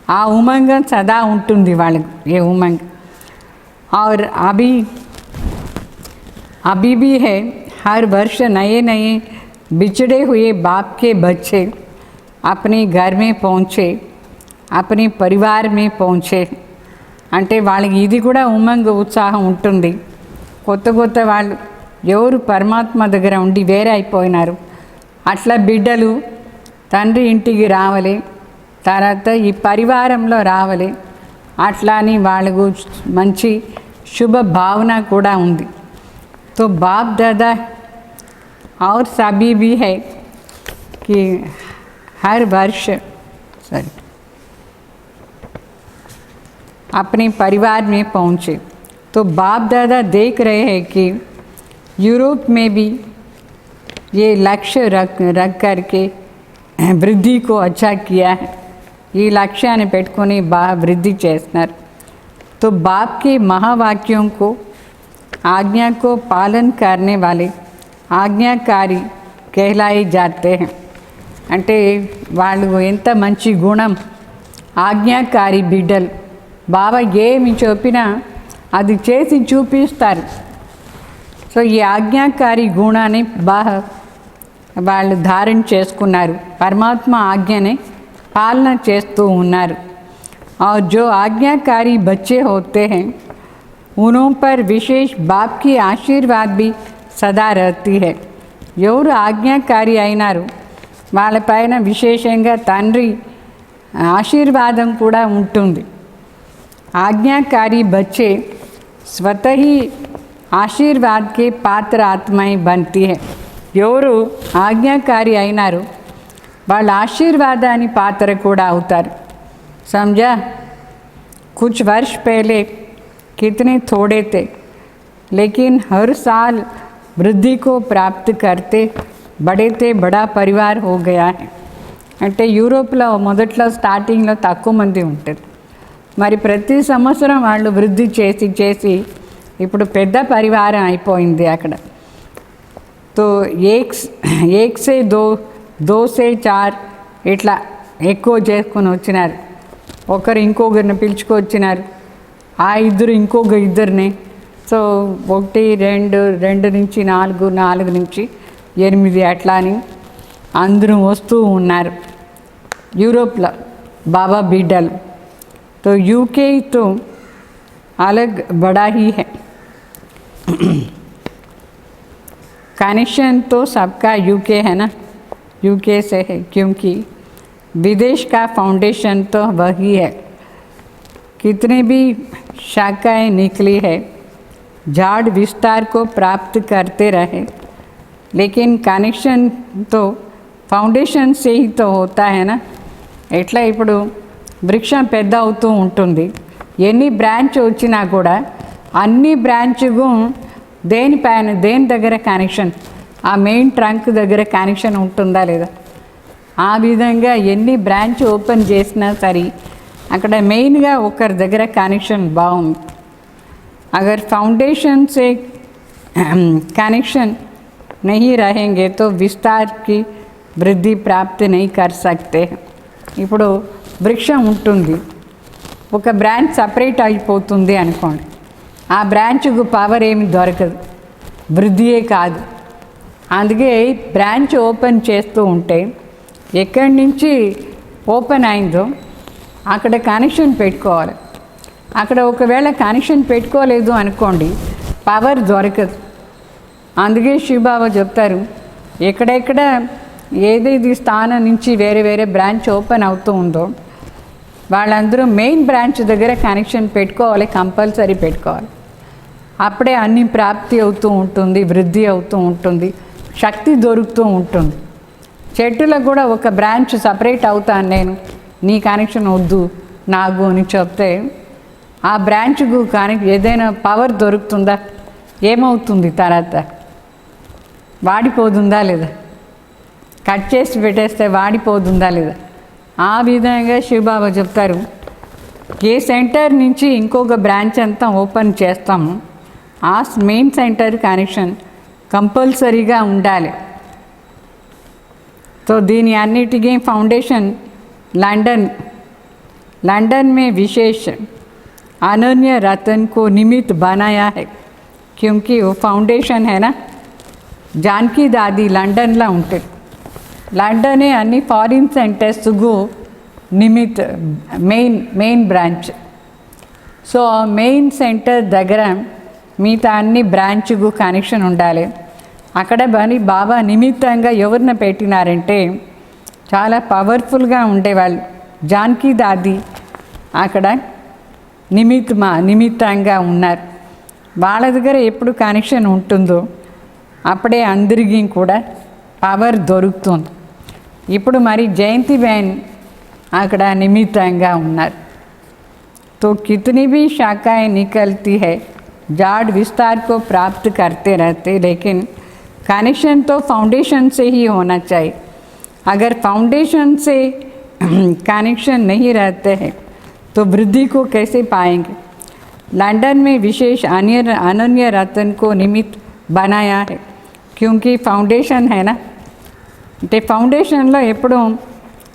आ उमंग सदा ఉంటుంది వాళ్ళకి, ये उमंग. और अभी भी है, हर वर्ष नए नए बिछड़े हुए बाप के बच्चे अपने घर में पहुँचे, अपने परिवार में पहुँचे. అంటే వాళ్ళకి ఇది కూడా ఉమంగ ఉత్సాహం ఉంటుంది. కొత్త కొత్త వాళ్ళు ఎవరు పరమాత్మ దగ్గర ఉండి వేరే అయిపోయినారు అట్లా బిడ్డలు తండ్రి ఇంటికి రావాలి, తర్వాత ఈ పరివారంలో రావాలి, అట్లా అని వాళ్ళకు మంచి శుభ భావన కూడా ఉంది. तो बाप दादा और सभी भी है कि हर वर्ष अपने परिवार में पहुँचे. तो बाप दादा देख रहे हैं कि यूरोप में भी ये लक्ष्य रख करके వృద్ధి को अच्छा किया है. ఈ లక్ష్యాన్ని పెట్టుకొని బాగా వృద్ధి చేస్తున్నారు. तो बाप के महावाक्यों को आज्ञा को पालन करने वाले ఆజ్ఞాకారి कहलाए जाते हैं. అంటే వాళ్ళు ఎంత మంచి గుణం, ఆజ్ఞాకారి బిడ్డలు. బాబా ఏమి చెప్పినా అది చేసి చూపిస్తారు. సో ఈ ఆజ్ఞాకారి గుణాన్ని బాగా వాళ్ళు ధారణ చేసుకున్నారు, పరమాత్మ ఆజ్ఞని పాలన చేస్తూ ఉన్నారు. और जो आज्ञाकारी बच्चे होते हैं उन पर विशेष बाप की आशीर्वाद भी सदा रहती है. ఎవరు ఆజ్ఞాకారి అయినారు వాళ్ళపైన విశేషంగా తండ్రి ఆశీర్వాదం కూడా ఉంటుంది. आज्ञाकारी बच्चे स्वतः ही आशीर्वाद के पात्र आत्माएं बनती है. ఎవరు ఆజ్ఞాకారి అయినారు వాళ్ళ ఆశీర్వాదాన్ని పాత్ర కూడా అవుతారు. समझा? कुछ वर्ष पहले कितने थोड़े थे, लेकिन हर साल वृद्धि को प्राप्त करते बड़े थे, बड़ा परिवार हो गया है. అంటే యూరోప్లో మొదట్లో స్టార్టింగ్లో తక్కువ మంది ఉంటారు, మరి ప్రతి సంవత్సరం వాళ్ళు వృద్ధి చేసి చేసి ఇప్పుడు పెద్ద పరివారం అయిపోయింది అక్కడ. तो एक से दो से 4 ఇట్లా ఎక్కువ చేసుకొని వచ్చినారు. ఒకరు ఇంకొకరిని పిలుచుకొచ్చినారు, ఆ ఇద్దరు ఇంకొక ఇద్దరిని. సో 1, 2, 2 నుంచి 4, 4 నుంచి 8 అట్లా అని అందరూ వస్తూ ఉన్నారు యూరోప్లో బాబా బిడ్డలు. तो यूके तो अलग बड़ा ही है. कनेक्शन तो सबका यूके है ना, यूके से है, क्योंकि विदेश का फाउंडेशन तो वही है. कितने भी शाखाएं निकली है, झाड़ विस्तार को प्राप्त करते रहे, लेकिन कनेक्शन तो फाउंडेशन से ही तो होता है ना. ఎట్లా ఇప్పుడు వృక్షం పెద్ద అవుతూ ఉంటుంది, ఎన్ని బ్రాంచ్ వచ్చినా కూడా అన్ని బ్రాంచ్కు దేనిపైన దేని దగ్గర కనెక్షన్, ఆ మెయిన్ ట్రంక్ దగ్గర కనెక్షన్ ఉంటుందా లేదా. ఆ విధంగా ఎన్ని బ్రాంచ్ ఓపెన్ చేసినా సరే అక్కడ మెయిన్గా ఒకరి దగ్గర కనెక్షన్ బాగుంది. अगर फाउंडेशन से कनेक्शन नहीं रहेंगे तो विस्तार की वृद्धि प्राप्त नहीं कर सकते. ఇప్పుడు వృక్షం ఉంటుంది, ఒక బ్రాంచ్ సపరేట్ అయిపోతుంది అనుకోండి, ఆ బ్రాంచ్కు పవర్ ఏమి దొరకదు, వృద్ధియే కాదు. అందుకే బ్రాంచ్ ఓపెన్ చేస్తూ ఉంటే ఎక్కడి నుంచి ఓపెన్ అయిందో అక్కడ కనెక్షన్ పెట్టుకోవాలి. అక్కడ ఒకవేళ కనెక్షన్ పెట్టుకోలేదు అనుకోండి, పవర్ దొరకదు. అందుకే శివబాబా చెప్తారు, ఎక్కడెక్కడ ఏదేది స్థానం నుంచి వేరే వేరే బ్రాంచ్ ఓపెన్ అవుతూ ఉందో వాళ్ళందరూ మెయిన్ బ్రాంచ్ దగ్గర కనెక్షన్ పెట్టుకోవాలి, కంపల్సరీ పెట్టుకోవాలి. అప్పుడే అన్ని ప్రాప్తి అవుతూ ఉంటుంది, వృద్ధి అవుతూ ఉంటుంది, శక్తి దొరుకుతూ ఉంటుంది. చెట్టులకు కూడా ఒక బ్రాంచ్ సపరేట్ అవుతాను నేను, నీ కనెక్షన్ వద్దు నాకు అని చెప్తే ఆ బ్రాంచ్కు కానీ ఏదైనా పవర్ దొరుకుతుందా, ఏమవుతుంది, తర్వాత వాడిపోతుందా లేదా, కట్ చేసి పెట్టేస్తే వాడిపోతుందా లేదా. ఆ విధంగా శివబాబా చెప్తారు, ఏ సెంటర్ నుంచి ఇంకొక బ్రాంచ్ అంతా ఓపెన్ చేస్తాము ఆ మెయిన్ సెంటర్ కనెక్షన్ కంపల్సరీగా ఉండాలి. तो దీని అన్నిటికీ फाउंडेशन लंदन में विशेष अनन्य रतन को निमित्त बनाया है, क्योंकि वो फाउंडेशन है ना. जानकी दादी లండన్లో ఉంటుంది. లండనే అన్ని ఫారిన్ సెంటర్స్కు నిమిత్ main branch. So main centre దగ్గర మిగతా అన్ని బ్రాంచ్కు కనెక్షన్ ఉండాలి. అక్కడ బని బాబా నిమిత్తంగా ఎవరిని పెట్టినారంటే చాలా పవర్ఫుల్గా ఉండేవాళ్ళు. జానకి దాది అక్కడ నిమిత్తంగా ఉన్నారు. వాళ్ళ దగ్గర ఎప్పుడు కనెక్షన్ ఉంటుందో అప్పుడే అందరికీ కూడా పవర్ దొరుకుతుంది. ఇప్పుడు మరి జయంతి బహన్ అక్కడ నిమిత్తంగా ఉన్నారు. तो कितनी भी शाखाएं निकलती है, जाड़ विस्तार को प्राप्त करते रहते, लेकिन कनेक्शन तो फाउंडेशन से ही होना चाहिए. अगर फाउंडेशन से कनेक्शन नहीं रहते हैं तो वृद्धि को कैसे पाएंगे. लंदन में विशेष अनन्य रतन को निमित्त बनाया है, क्योंकि फाउंडेशन है ना. అంటే ఫౌండేషన్లో ఎప్పుడు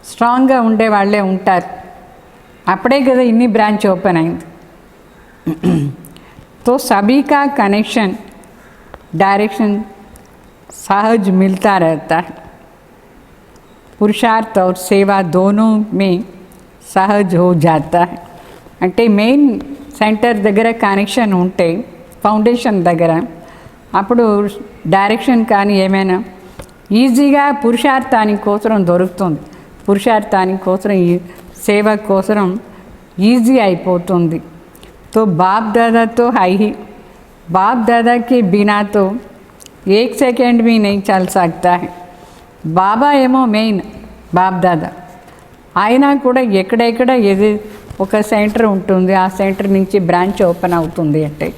స్ట్రాంగ్గా ఉండే వాళ్ళే ఉంటారు. అప్పుడే కదా ఇన్ని బ్రాంచ్ ఓపెన్ అయింది. तो सभी का कनेक्शन डायरेक्शन सहज मिलता रहता है. पुरुषार्थ और सेवा दोनों में सहज हो जाता है. అంటే మెయిన్ సెంటర్ దగ్గర కనెక్షన్ ఉంటే ఫౌండేషన్ దగ్గర అప్పుడు డైరెక్షన్ కానీ ఏమైనా ఈజీగా పురుషార్థానికి కోసం దొరుకుతుంది. పురుషార్థానికి కోసం సేవ కోసం ఈజీ అయిపోతుంది. तो बाप दादा तो है ही, बाप दादा के बिना तो एक सेकेंड भी नहीं चल सकता है. బాబా ఏమో మెయిన్ బాప్ దాదా, అయినా కూడా ఎక్కడెక్కడ ఏది ఒక సెంటర్ ఉంటుంది, ఆ సెంటర్ నుంచి బ్రాంచ్ ఓపెన్ అవుతుంది అంటే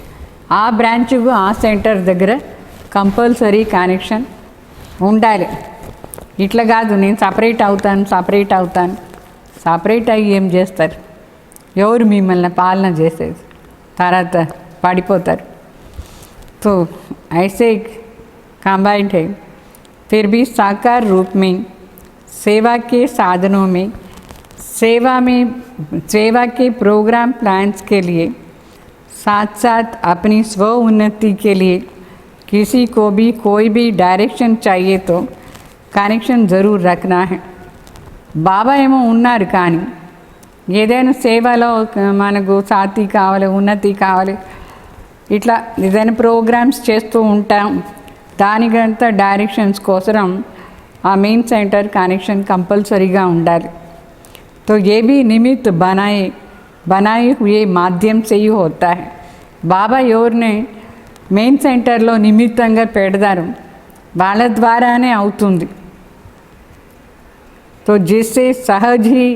ఆ బ్రాంచ్కు ఆ సెంటర్ దగ్గర కంపల్సరీ కనెక్షన్ ఉండాలి. ఇట్లా కాదు నేను సపరేట్ అవుతాను సపరేట్ అయ్యి ఏం చేస్తారు, ఎవరు మిమ్మల్ని పాలన చేసేది, తర్వాత పడిపోతారు. तो ऐसे कंबाइंड है. फिर भी साकार रूप में सेवा के साधनों में सेवा के प्रोग्राम प्लान्स के लिए साथ साथ अपनी स्व उन्नति के लिए किसी को भी कोई भी डायरेक्शन चाहिए तो कनेक्शन ज़रूर रखना है. బాబా ఏమో ఉన్నారు, కానీ ఏదైనా సేవలో మనకు సాతి కావాలి, ఉన్నతి కావాలి, ఇట్లా ఏదైనా ప్రోగ్రామ్స్ చేస్తూ ఉంటాం, దానికంతా డైరెక్షన్స్ కోసం ఆ మెయిన్ సెంటర్ కనెక్షన్ కంపల్సరీగా ఉండాలి. तो ये भी निमित्त बनाए हुए माध्यम से ही होता है. బాబా ఎవరిని మెయిన్ సెంటర్లో నిమిత్తంగా పెడతారు వాళ్ళ ద్వారానే అవుతుంది. तो जिससे सहज ही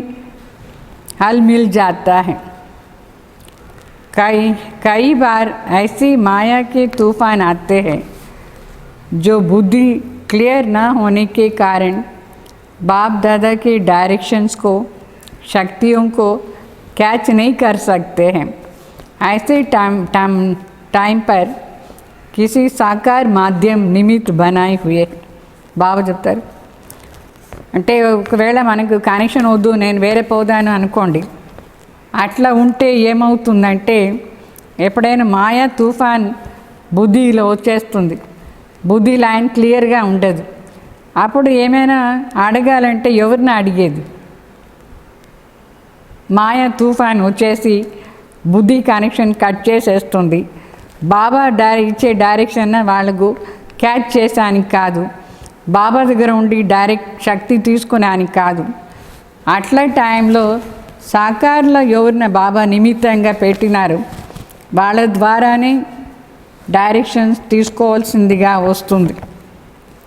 हल मिल जाता है. कई बार ऐसी माया के तूफान आते हैं जो बुद्धि क्लियर न होने के कारण बाप दादा के डायरेक्शंस को, शक्तियों को कैच नहीं कर सकते हैं। ऐसे टाइम पर किसी साकार माध्यम निमित्त बनाए हुए బాగా చెప్తారు. అంటే ఒకవేళ మనకు కనెక్షన్ వద్దు, నేను వేరే పోదాను అనుకోండి, అట్లా ఉంటే ఏమవుతుందంటే ఎప్పుడైనా మాయా తుఫాన్ బుద్ధిలో వచ్చేస్తుంది, బుద్ధి లైన్ క్లియర్గా ఉండదు. అప్పుడు ఏమైనా అడగాలంటే ఎవరిని అడిగేది? మాయా తుఫాన్ వచ్చేసి బుద్ధి కనెక్షన్ కట్ చేసేస్తుంది. బాబా ఇచ్చే డైరెక్షన్ వాళ్ళకు క్యాచ్ చేసానికి కాదు, బాబా దగ్గర ఉండి డైరెక్ట్ శక్తి తీసుకునేనికి కాదు. అట్లా టైంలో సాకార్లో ఎవరిని బాబా నిమిత్తంగా పెట్టినారు వాళ్ళ ద్వారానే డైరెక్షన్స్ తీసుకోవాల్సిందిగా వస్తుంది.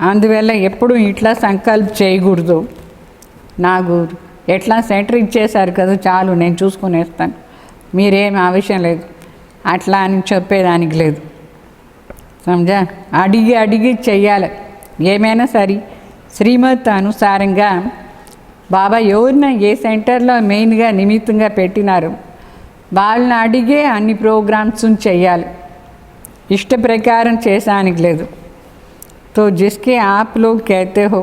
అందువల్ల ఎప్పుడు ఇట్లా సంకల్ప చేయకూడదు. నాకు ఎట్లా సెంటర్ ఇచ్చేశారు కదా, చాలు నేను చూసుకునేస్తాను, మీరేం ఆవశ్యం లేదు, అట్లా అని చెప్పేదానికి లేదు. సమజా? అడిగి అడిగి చెయ్యాలి. ఏమైనా సరే శ్రీమత్ అనుసారంగా బాబా ఎవరిన ఏ సెంటర్లో మెయిన్గా నిమిత్తంగా పెట్టినారు వాళ్ళని అడిగే అన్ని ప్రోగ్రామ్స్ చెయ్యాలి. ఇష్ట ప్రకారం చేసానికి లేదు. तो जिसके आप लोग कहते हो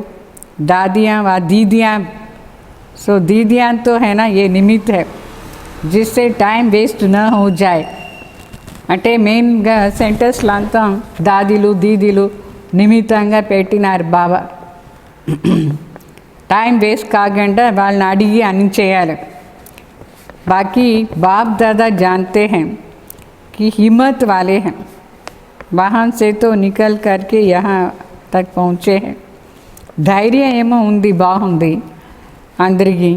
दादियाँ व दीदियाँ, सो दीदियाँ तो है ना, ये निमित्त है जिससे टाइम वेस्ट न हो जाए. అంటే మెయిన్గా సెంటర్స్లో అంతా దాదీలు దీదీలు నిమిత్తంగా పెట్టినారు బాబా. టైం వేస్ట్ కాకుండా వాళ్ళని అడిగి అన్ని చేయాలి. बाकी बाप दादा जानते हैं कि हिम्मत वाले हैं, वहाँ से तो निकल करके यहाँ तक पहुँचे हैं. ధైర్యం ఏమో ఉంది, బాగుంది అందరికీ.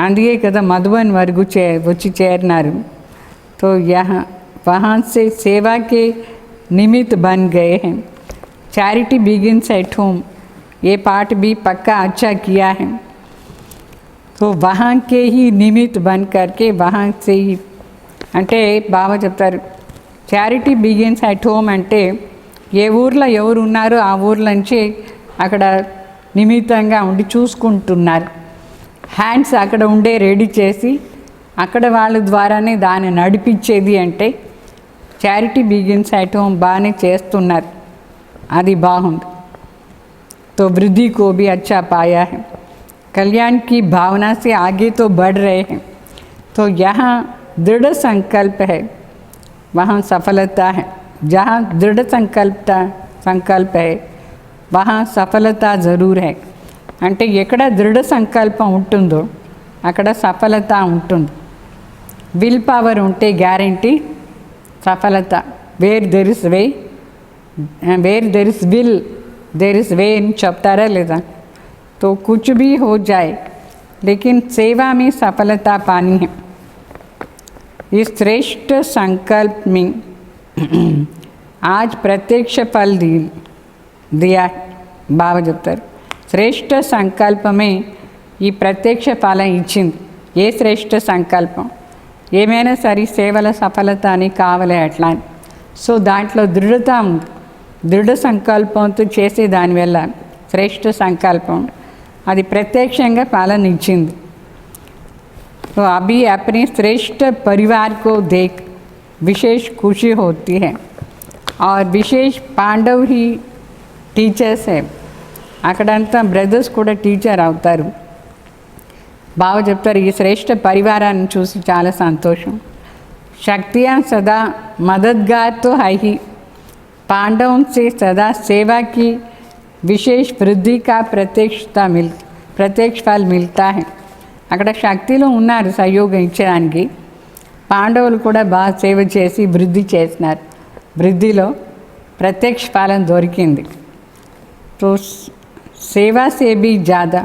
అందుకే కదా మధుబన్ వరకు వచ్చి చేరినారు. तो यहाँ वहाँ से सेवा के निमित्त बन गए हैं. चैरिटी बिगिन्स एट होम, ये पाठ भी पक्का अच्छा किया है. तो वहाँ के ही निमित्त बन करके वहाँ से ही, అంటే బాబా చెప్తారు చారిటీ బిగిన్స్ అట్ హోమ్. అంటే ఏ ఊర్లో ఎవరు ఉన్నారో ఆ ఊర్ల నుంచి అక్కడ నిమిత్తంగా ఉండి చూసుకుంటున్నారు. హ్యాండ్స్ అక్కడ ఉండే రెడీ చేసి అక్కడ వాళ్ళ ద్వారానే దాన్ని నడిపించేది. అంటే చారిటీ బిగిన్స్ అట్ హోమ్ బాగానే చేస్తున్నారు, అది బాగుంది. तो वृद्धि को भी अच्छा पाया है. कल्याण की भावना से आगे तो बढ़ रहे हैं. तो यहाँ दृढ़ संकल्प है, वहाँ सफलता है. जहाँ दृढ़ संकल्प है वहाँ सफलता ज़रूर है. అంటే ఎక్కడ దృఢ సంకల్పం ఉంటుందో అక్కడ సఫలత ఉంటుంది. విల్ పవర్ ఉంటే గ్యారంటీ సఫలత. Where there is way, where there is will there is way इन चपतारा लेदा. तो कुछ भी हो जाए लेकिन सेवा में सफलता पानी है. इस श्रेष्ठ संकल्प में आज प्रत्यक्ष फल दिया बाबा చెప్తారు. శ్రేష్ఠ సంకల్పమే ఈ ప్రత్యక్ష ఫలం ఇచ్చింది. ఏ శ్రేష్ఠ సంకల్పం? ఏమైనా సరే సేవల సఫలత అని కావాలి అట్లా. సో దాంట్లో దృఢత ఉంది. దృఢ సంకల్పంతో చేసే దానివల్ల శ్రేష్ఠ సంకల్పం అది ప్రత్యక్షంగా ఫలం ఇచ్చింది. तो अभी अपने श्रेष्ठ परिवार को देख विशेष खुशी होती है और विशेष पांडव ही टीचर्स है. అక్కడంతా బ్రదర్స్ కూడా టీచర్ అవుతారు. బాగా చెప్తారు ఈ శ్రేష్ఠ పరివారాన్ని చూసి చాలా సంతోషం. శక్తియాँ सदा मददगार तो है ही, पांडवों से सदा सेवा की विशेष वृद्धि का प्रत्यक्ष फल मिलता है. అక్కడ శక్తిలో ఉన్నారు సహయోగం ఇచ్చడానికి. పాండవులు కూడా బాగా సేవ చేసి వృద్ధి చేసినారు. వృద్ధిలో ప్రత్యక్ష ఫలం దొరికింది. तो सेवा से भी ज़्यादा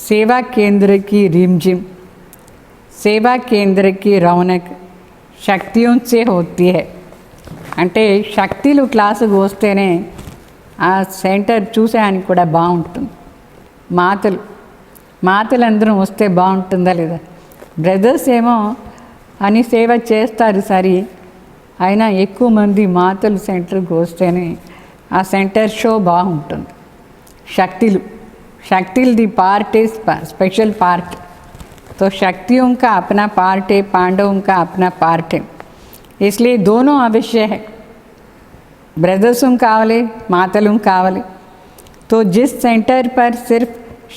सेवा केंद्र की रिमझिम, सेवा केंद्र की रौनक शक्तियों से होती है. అంటే శక్తిలు క్లాసుకు వస్తేనే ఆ సెంటర్ చూసేదానికి కూడా బాగుంటుంది. మాతలందరం వస్తే బాగుంటుందా లేదా? బ్రదర్స్ ఏమో అని సేవ చేస్తారు సరే, అయినా ఎక్కువ మంది మాతలు సెంటర్కి వస్తేనే ఆ సెంటర్ షో బాగుంటుంది. शक्तिल दी पार्ट है, स्पेशल पार्ट. तो शक्तियों का अपना पार्ट है, पांडवों का अपना पार्ट है, इसलिए दोनों आवश्यक है. ब्रदर्सों कावले मातलों कावले. तो जिस सेंटर पर सिर्फ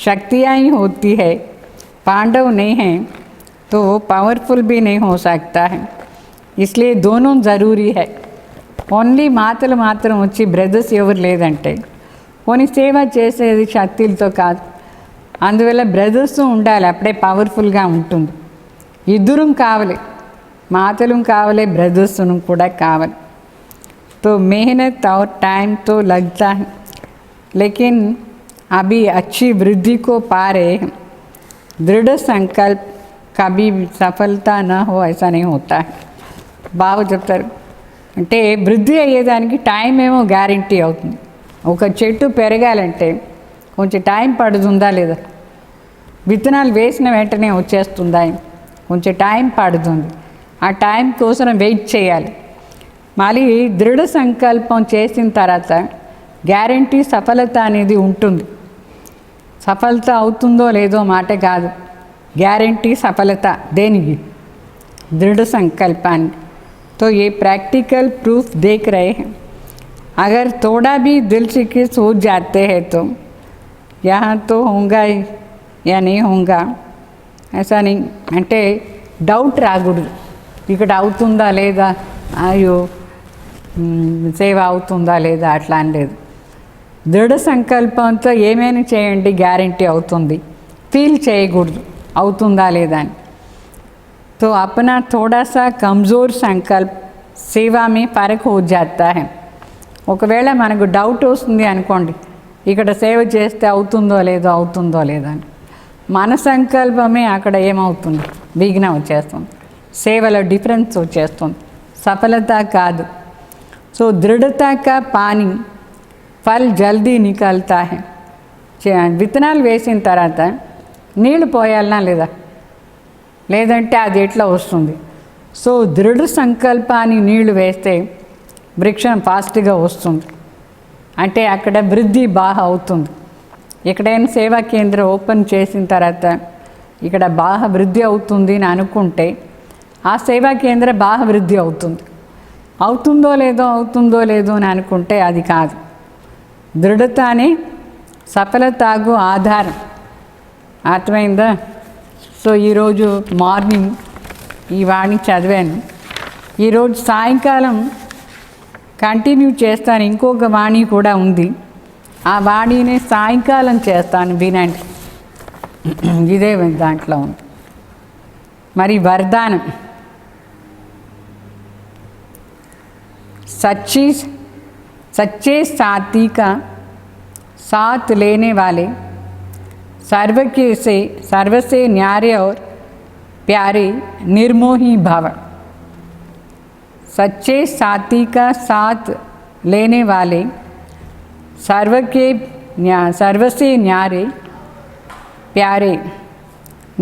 शक्तियाँ ही होती है, पांडव नहीं हैं, तो वो पावरफुल भी नहीं हो सकता है. इसलिए दोनों ज़रूरी है. ఓన్లీ మాతలు మాత్రం వచ్చి బ్రదర్స్ ఎవరు లేదంటే పోనీ సేవ చేసేది శక్తులతో కాదు. అందువల్ల బ్రదర్స్ ఉండాలి, అప్పుడే పవర్ఫుల్గా ఉంటుంది. ఇద్దరు కావాలి, మాతలు కావాలి, బ్రదర్స్ కూడా కావాలి. तो मेहनत और टाइम तो लगता है, लेकिन अभी अच्छी वृद्धि को पा रहे हैं. दृढ़ संकल्प कभी सफलता न हो ऐसा नहीं होता है. బాగా చెప్తారు. అంటే వృద్ధి అయ్యేదానికి టైం ఏమో గ్యారంటీ అవుతుంది. ఒక చెట్టు పెరగాలంటే కొంచెం టైం పడుతుందా లేదా? విత్తనాలు వేసిన వెంటనే వచ్చేస్తుందా? కొంచెం టైం పడుతుంది. ఆ టైం కోసం వెయిట్ చేయాలి. మళ్ళీ దృఢ సంకల్పం చేసిన తర్వాత గ్యారంటీ సఫలత అనేది ఉంటుంది. సఫలత అవుతుందో లేదో మాట కాదు, గ్యారంటీ సఫలత దేనికి? दृढ़ संकल्पान. तो ये प्रैक्टिकल प्रूफ देख रहे हैं. अगर थोड़ा भी दिल से कि सोच जाते हैं तो यहाँ तो होगा या नहीं होगा ऐसा नहीं. అంటే డౌట్ రాకూడదు, ఇక్కడ అవుతుందా లేదా, అయ్యో సేవ అవుతుందా లేదా అట్లా అని లేదు. దృఢ సంకల్పంతో ఏమైనా చేయండి గ్యారంటీ అవుతుంది. ఫీల్ చేయకూడదు అవుతుందా లేదా అని. तो अपना थोड़ा सा कमज़ोर संकल्प सेवा में फ़र्क हो जाता है. ఒకవేళ మనకు డౌట్ వస్తుంది అనుకోండి, ఇక్కడ సేవ చేస్తే అవుతుందో లేదో అని మన సంకల్పమే అక్కడ ఏమవుతుంది, విఘ్నం వచ్చేస్తుంది, సేవలో డిఫరెన్స్ వచ్చేస్తుంది, సఫలత కాదు. సో దృఢతా కా పానీ ఫల్ జల్దీ నికల్తా హై. విత్తనాలు వేసిన తర్వాత నీళ్లు పోయాలనా లేదా, లేదంటే అది ఎట్లా వస్తుంది? సో దృఢ సంకల్పాన్ని నీళ్లు వేస్తే వృక్షం ఫాస్ట్గా వస్తుంది. అంటే అక్కడ వృద్ధి బాగా అవుతుంది. ఎక్కడైనా సేవా కేంద్రం ఓపెన్ చేసిన తర్వాత ఇక్కడ బాగా వృద్ధి అవుతుంది అని అనుకుంటే ఆ సేవా కేంద్రం బాగా వృద్ధి అవుతుంది. అవుతుందో లేదో అని అనుకుంటే అది కాదు. దృఢతనే సఫలతకు ఆధారం. అర్థమైందా? సో ఈరోజు మార్నింగ్ ఈ వాణి చదివాను. ఈరోజు సాయంకాలం కంటిన్యూ చేస్తాను. ఇంకొక వాణి కూడా ఉంది, ఆ వాణిని సాయంకాలం చేస్తాను, వినండి. ఇదే దాంట్లో ఉంది. మరి వరదానం, सच्चे साथी का साथ लेने वाले सर्व से न्यारे और प्यारे निर्मोही भव. सच्चे साथी का साथ लेने वाले सर्व से न्यारे प्यारे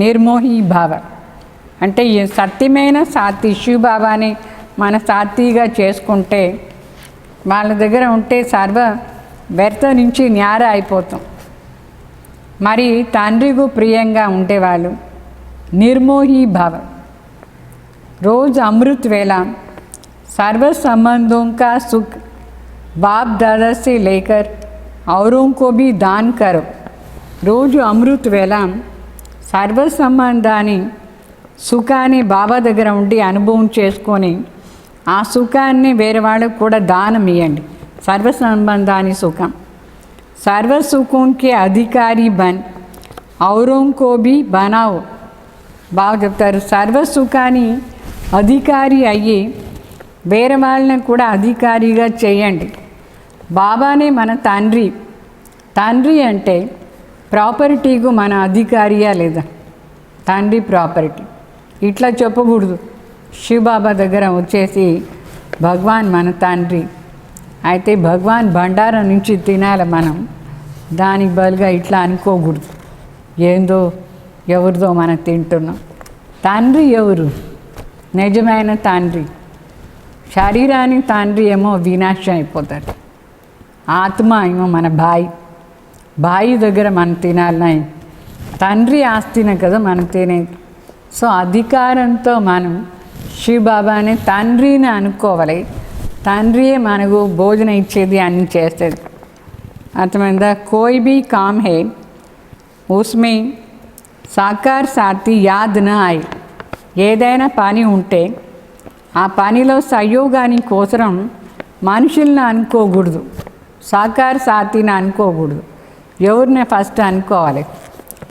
निर्मोही भव. అంటే ఈ సత్యమైన సాథి శివబాబాని మన సాథీగా చేసుకుంటే, వాళ్ళ దగ్గర ఉంటే సర్వ వ్యర్థ నుంచి న్యార అయిపోతాం. మరి తండ్రికి ప్రియంగా ఉండేవాళ్ళు निर्मोही भव. रोज़ अमृत वेला सर्व संबंधों का सुख बाप दादा से लेकर औरों को भी दान करो. रोज़ अमृत वेला सर्व संबंधाన్ని సుఖాన్ని బాబా దగ్గర ఉండి అనుభవం చేసుకొని ఆ సుఖాన్ని వేరే వాళ్ళకు కూడా దానం ఇవ్వండి. సర్వ సంబంధాన్ని సుఖం. सर्व सुखों के अधिकारी बन औरों को भी बनाओ. బాగా చెప్తారు. సర్వ సుఖాన్ని అధికారి అయ్యి వేరే వాళ్ళని కూడా అధికారిగా చేయండి. బాబానే మన తండ్రి. తండ్రి అంటే ప్రాపర్టీకు మన అధికారియా లేదా? తండ్రి ప్రాపర్టీ ఇట్లా చెప్పకూడదు. శివబాబా దగ్గర వచ్చేసి భగవాన్ మన తండ్రి అయితే భగవాన్ బండారం నుంచి తినాలి మనం, దానికి బదులుగా ఇట్లా అనుకోకూడదు. ఏందో ఎవరిదో మనం తింటున్నాం. తండ్రి ఎవరు? నిజమైన తండ్రి. శరీరానికి తండ్రి ఏమో వినాశం అయిపోతాడు, ఆత్మ ఏమో మన బాయి దగ్గర మనం తినాలని, తండ్రి ఆస్తినే కదా మనం తినేది. సో అధికారంతో మనం శివబాబాని తండ్రిని అనుకోవాలి. తండ్రియే మనకు భోజనం ఇచ్చేది, అన్ని చేసేది. అర్థమైందా? కోయి భీ కామ్ హే ఉస్మే సాకార్ సాథీ యాద్ నా ఆయ్. ఏదైనా పని ఉంటే ఆ పనిలో సహయోగానికి కోసరం మనుషుల్ని అనుకోకూడదు, సాకార్ సాథీని అనుకోకూడదు. ఎవరిని ఫస్ట్ అనుకోవాలి?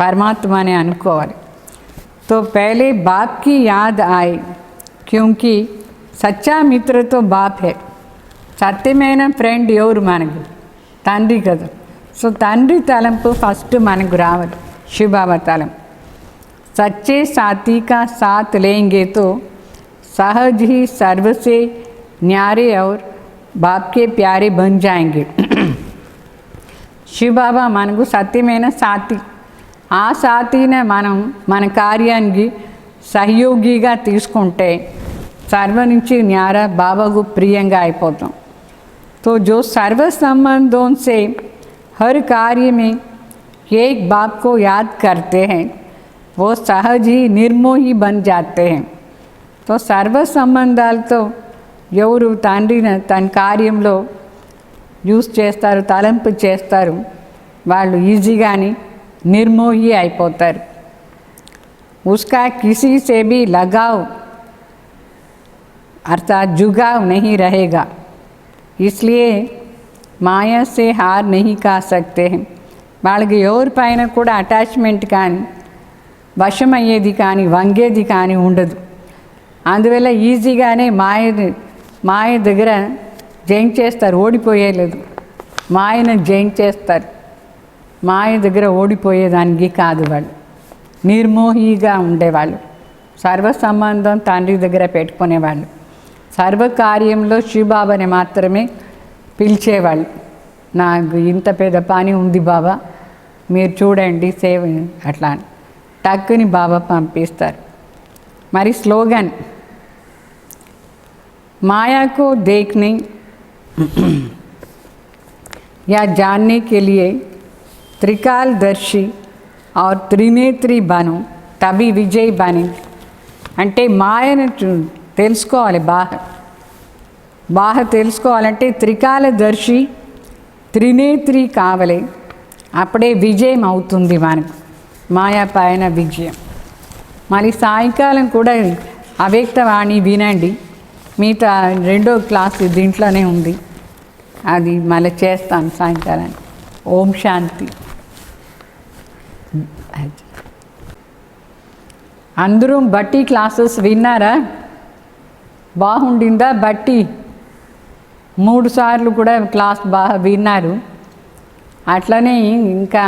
పరమాత్మని అనుకోవాలి. तो पहले बाप की याद आए क्योंकि सच्चा मित्र तो बाप है. సత్యమైన ఫ్రెండ్ ఎవరు? మనకు తండ్రి కదా. సో తండ్రి తలంపు ఫస్ట్ మనకు రావాలి, శివబాబా తలంపు. సచ్చే సాథీ కా సాత్ లేంగే తో सहज ही सर्व से न्यारे और बाप के प्यारे बन जाएंगे. శివబాబా మనకు సత్యమైన సాథి. ఆ సాథీనే మనం మన కార్యానికి సహయోగిగా తీసుకుంటే సర్వ నుంచి న్యార బాబాకు ప్రియంగా అయిపోతాం. तो जो सर्व संबंधों से हर कार्य में एक बाप को याद करते हैं वो सहज ही निर्मोही बन जाते हैं. तो సర్వ సంబంధాలతో ఎవరు తండ్రిని తన కార్యంలో యూస్ చేస్తారు, తలంపు చేస్తారు, వాళ్ళు ఈజీగాని निर्मोही అయిపోతారు. उसका किसी से भी लगाव अर्थात जुगाव नहीं रहेगा. इसलिए माया से हार नहीं खा सकते हैं. వాళ్ళకి ఎవరిపైన కూడా అటాచ్మెంట్ కానీ వశమయ్యేది కానీ వంగేది కానీ ఉండదు. అందువల్ల ఈజీగానే మాయ దగ్గర జయించేస్తారు, ఓడిపోయేలేదు. మాయను జయించేస్తారు, మాయ దగ్గర ఓడిపోయేదానికి కాదు. వాళ్ళు నిర్మోహిగా ఉండేవాళ్ళు, సర్వ సంబంధం తండ్రి దగ్గర పెట్టుకునేవాళ్ళు, సర్వకార్యంలో శివబాబాని మాత్రమే పిలిచేవాళ్ళు. నాకు ఇంత పెద్ద పని ఉంది బాబా, మీరు చూడండి సేవ, అట్లా టక్కుని బాబా పంపిస్తారు. మరి స్లోగన్ माया को देखने या जानने के लिए त्रिकालदर्शी और त्रिनेत्री बनो तभी विजय बने. అంటే మాయను తెలుసుకోవాలి, బాగా తెలుసుకోవాలంటే త్రికాలదర్శి త్రినేత్రి కావాలి. అప్పుడే విజయం అవుతుంది మనకు, మాయా పైన విజయం. మరి సాయంకాలం కూడా అవ్యక్తవాణి వినండి. మిగతా 2వ క్లాసు దీంట్లోనే ఉంది, అది మళ్ళీ చేస్తాను సాయంకాలానికి. ఓం శాంతి. అందరూ బట్టి క్లాసెస్ విన్నారా? బాగుండిందా? బట్టి 3 సార్లు కూడా క్లాస్ బాగా విన్నారు. అట్లనే ఇంకా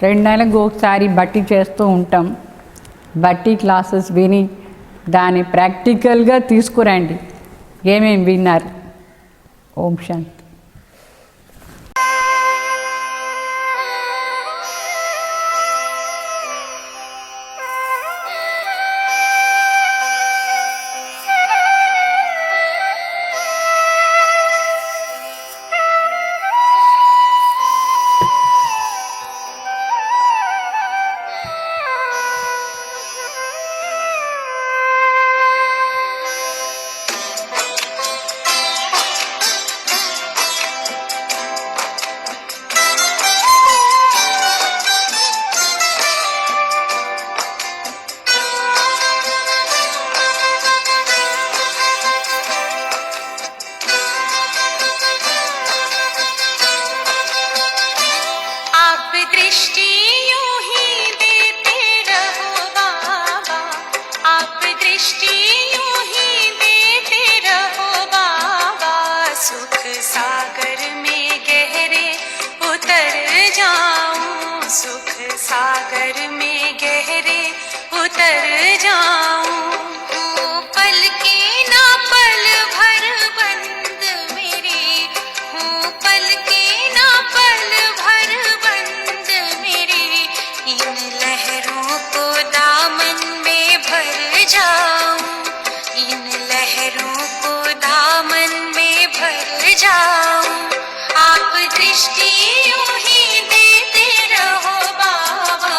2 నెలలకు ఒకసారి బట్టి చేస్తూ ఉంటాం. బట్టి క్లాసెస్ విని దాన్ని ప్రాక్టికల్గా తీసుకురండి, ఏమేమి విన్నారు. ఓం శాంతి. दृष्टि यूं ही देते रहो बाबा।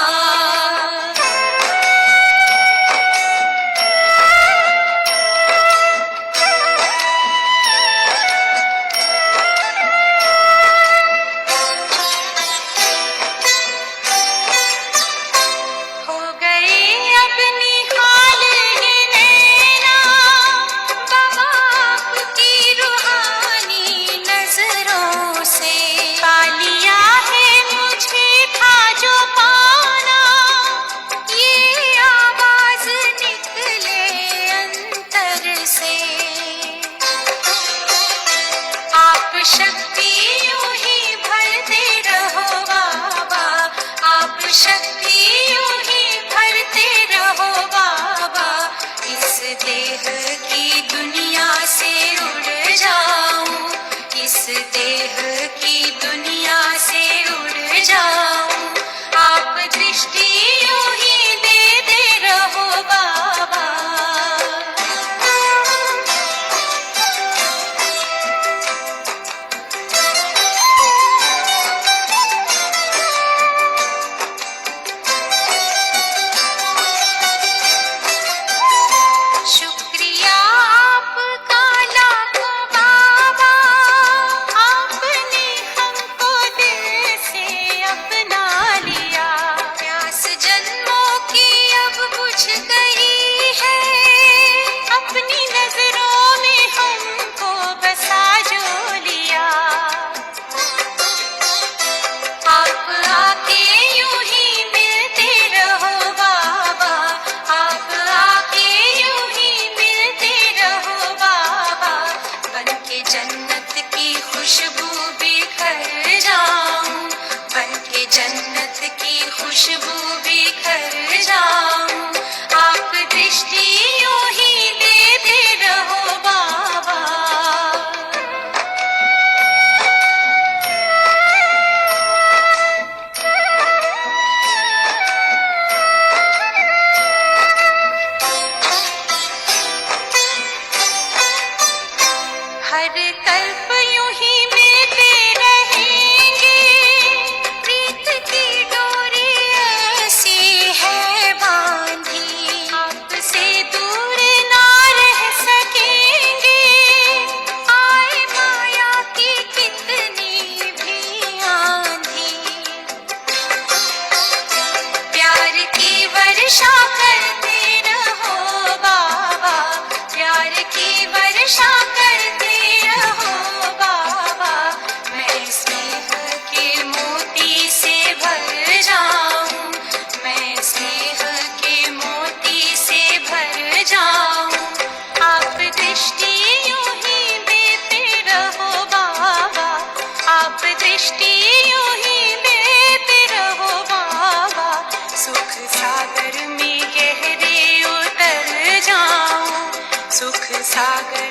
हो गए अपनी हाल ये नैना बाबा आपकी रूहानी नजरों से। पा लिया है मुझे था जो पाना, ये आवाज निकले अंतर से। आप शक्ति यूं ही भरते रहो बाबा, आप शक्ति यूं ही भरते रहो बाबा। इस देह की दुनिया से उड़ जाऊं, इस देह की दुनिया से उड़ जाऊं। आप दृष्टि यूं ही देते रहो बाबा। शुक्रिया आपका लाखों बाबा, आपने हमको दिल से अपना लिया। प्यास जन्मों की अब बुझ गई है, अपनी नजरों में हमको बसा जो लिया। आप आके यूं ही मिलते रहो बाबा, आप आके यूं ही मिलते रहो बाबा। बनके जन्नत की खुशबू बिखर जाऊं, बनके जन्नत की खुशबू बिखर जाऊं। आप दृष्टि यूं ही देते रहो बाबा। हर कल्प यूं ही मिलते रहेंगे, प्रीत की डोरी ऐसी है बांधी। आपसे दूर ना रह सकेंगे, आए माया की कितनी भी आंधी। प्यार की वर्षा करते रहो बाबा, प्यार की वर्षा करते रहो बाबा। मैं स्नेह के मोती से भर जाऊं, मैं स्नेह के मोती से भर जाऊं। आप दृष्टि यूं ही देते रहो बाबा, आप दृष्टि यूं ही देते रहो बाबा। सुख सागर में गहरे उतर जाऊं, सुख सागर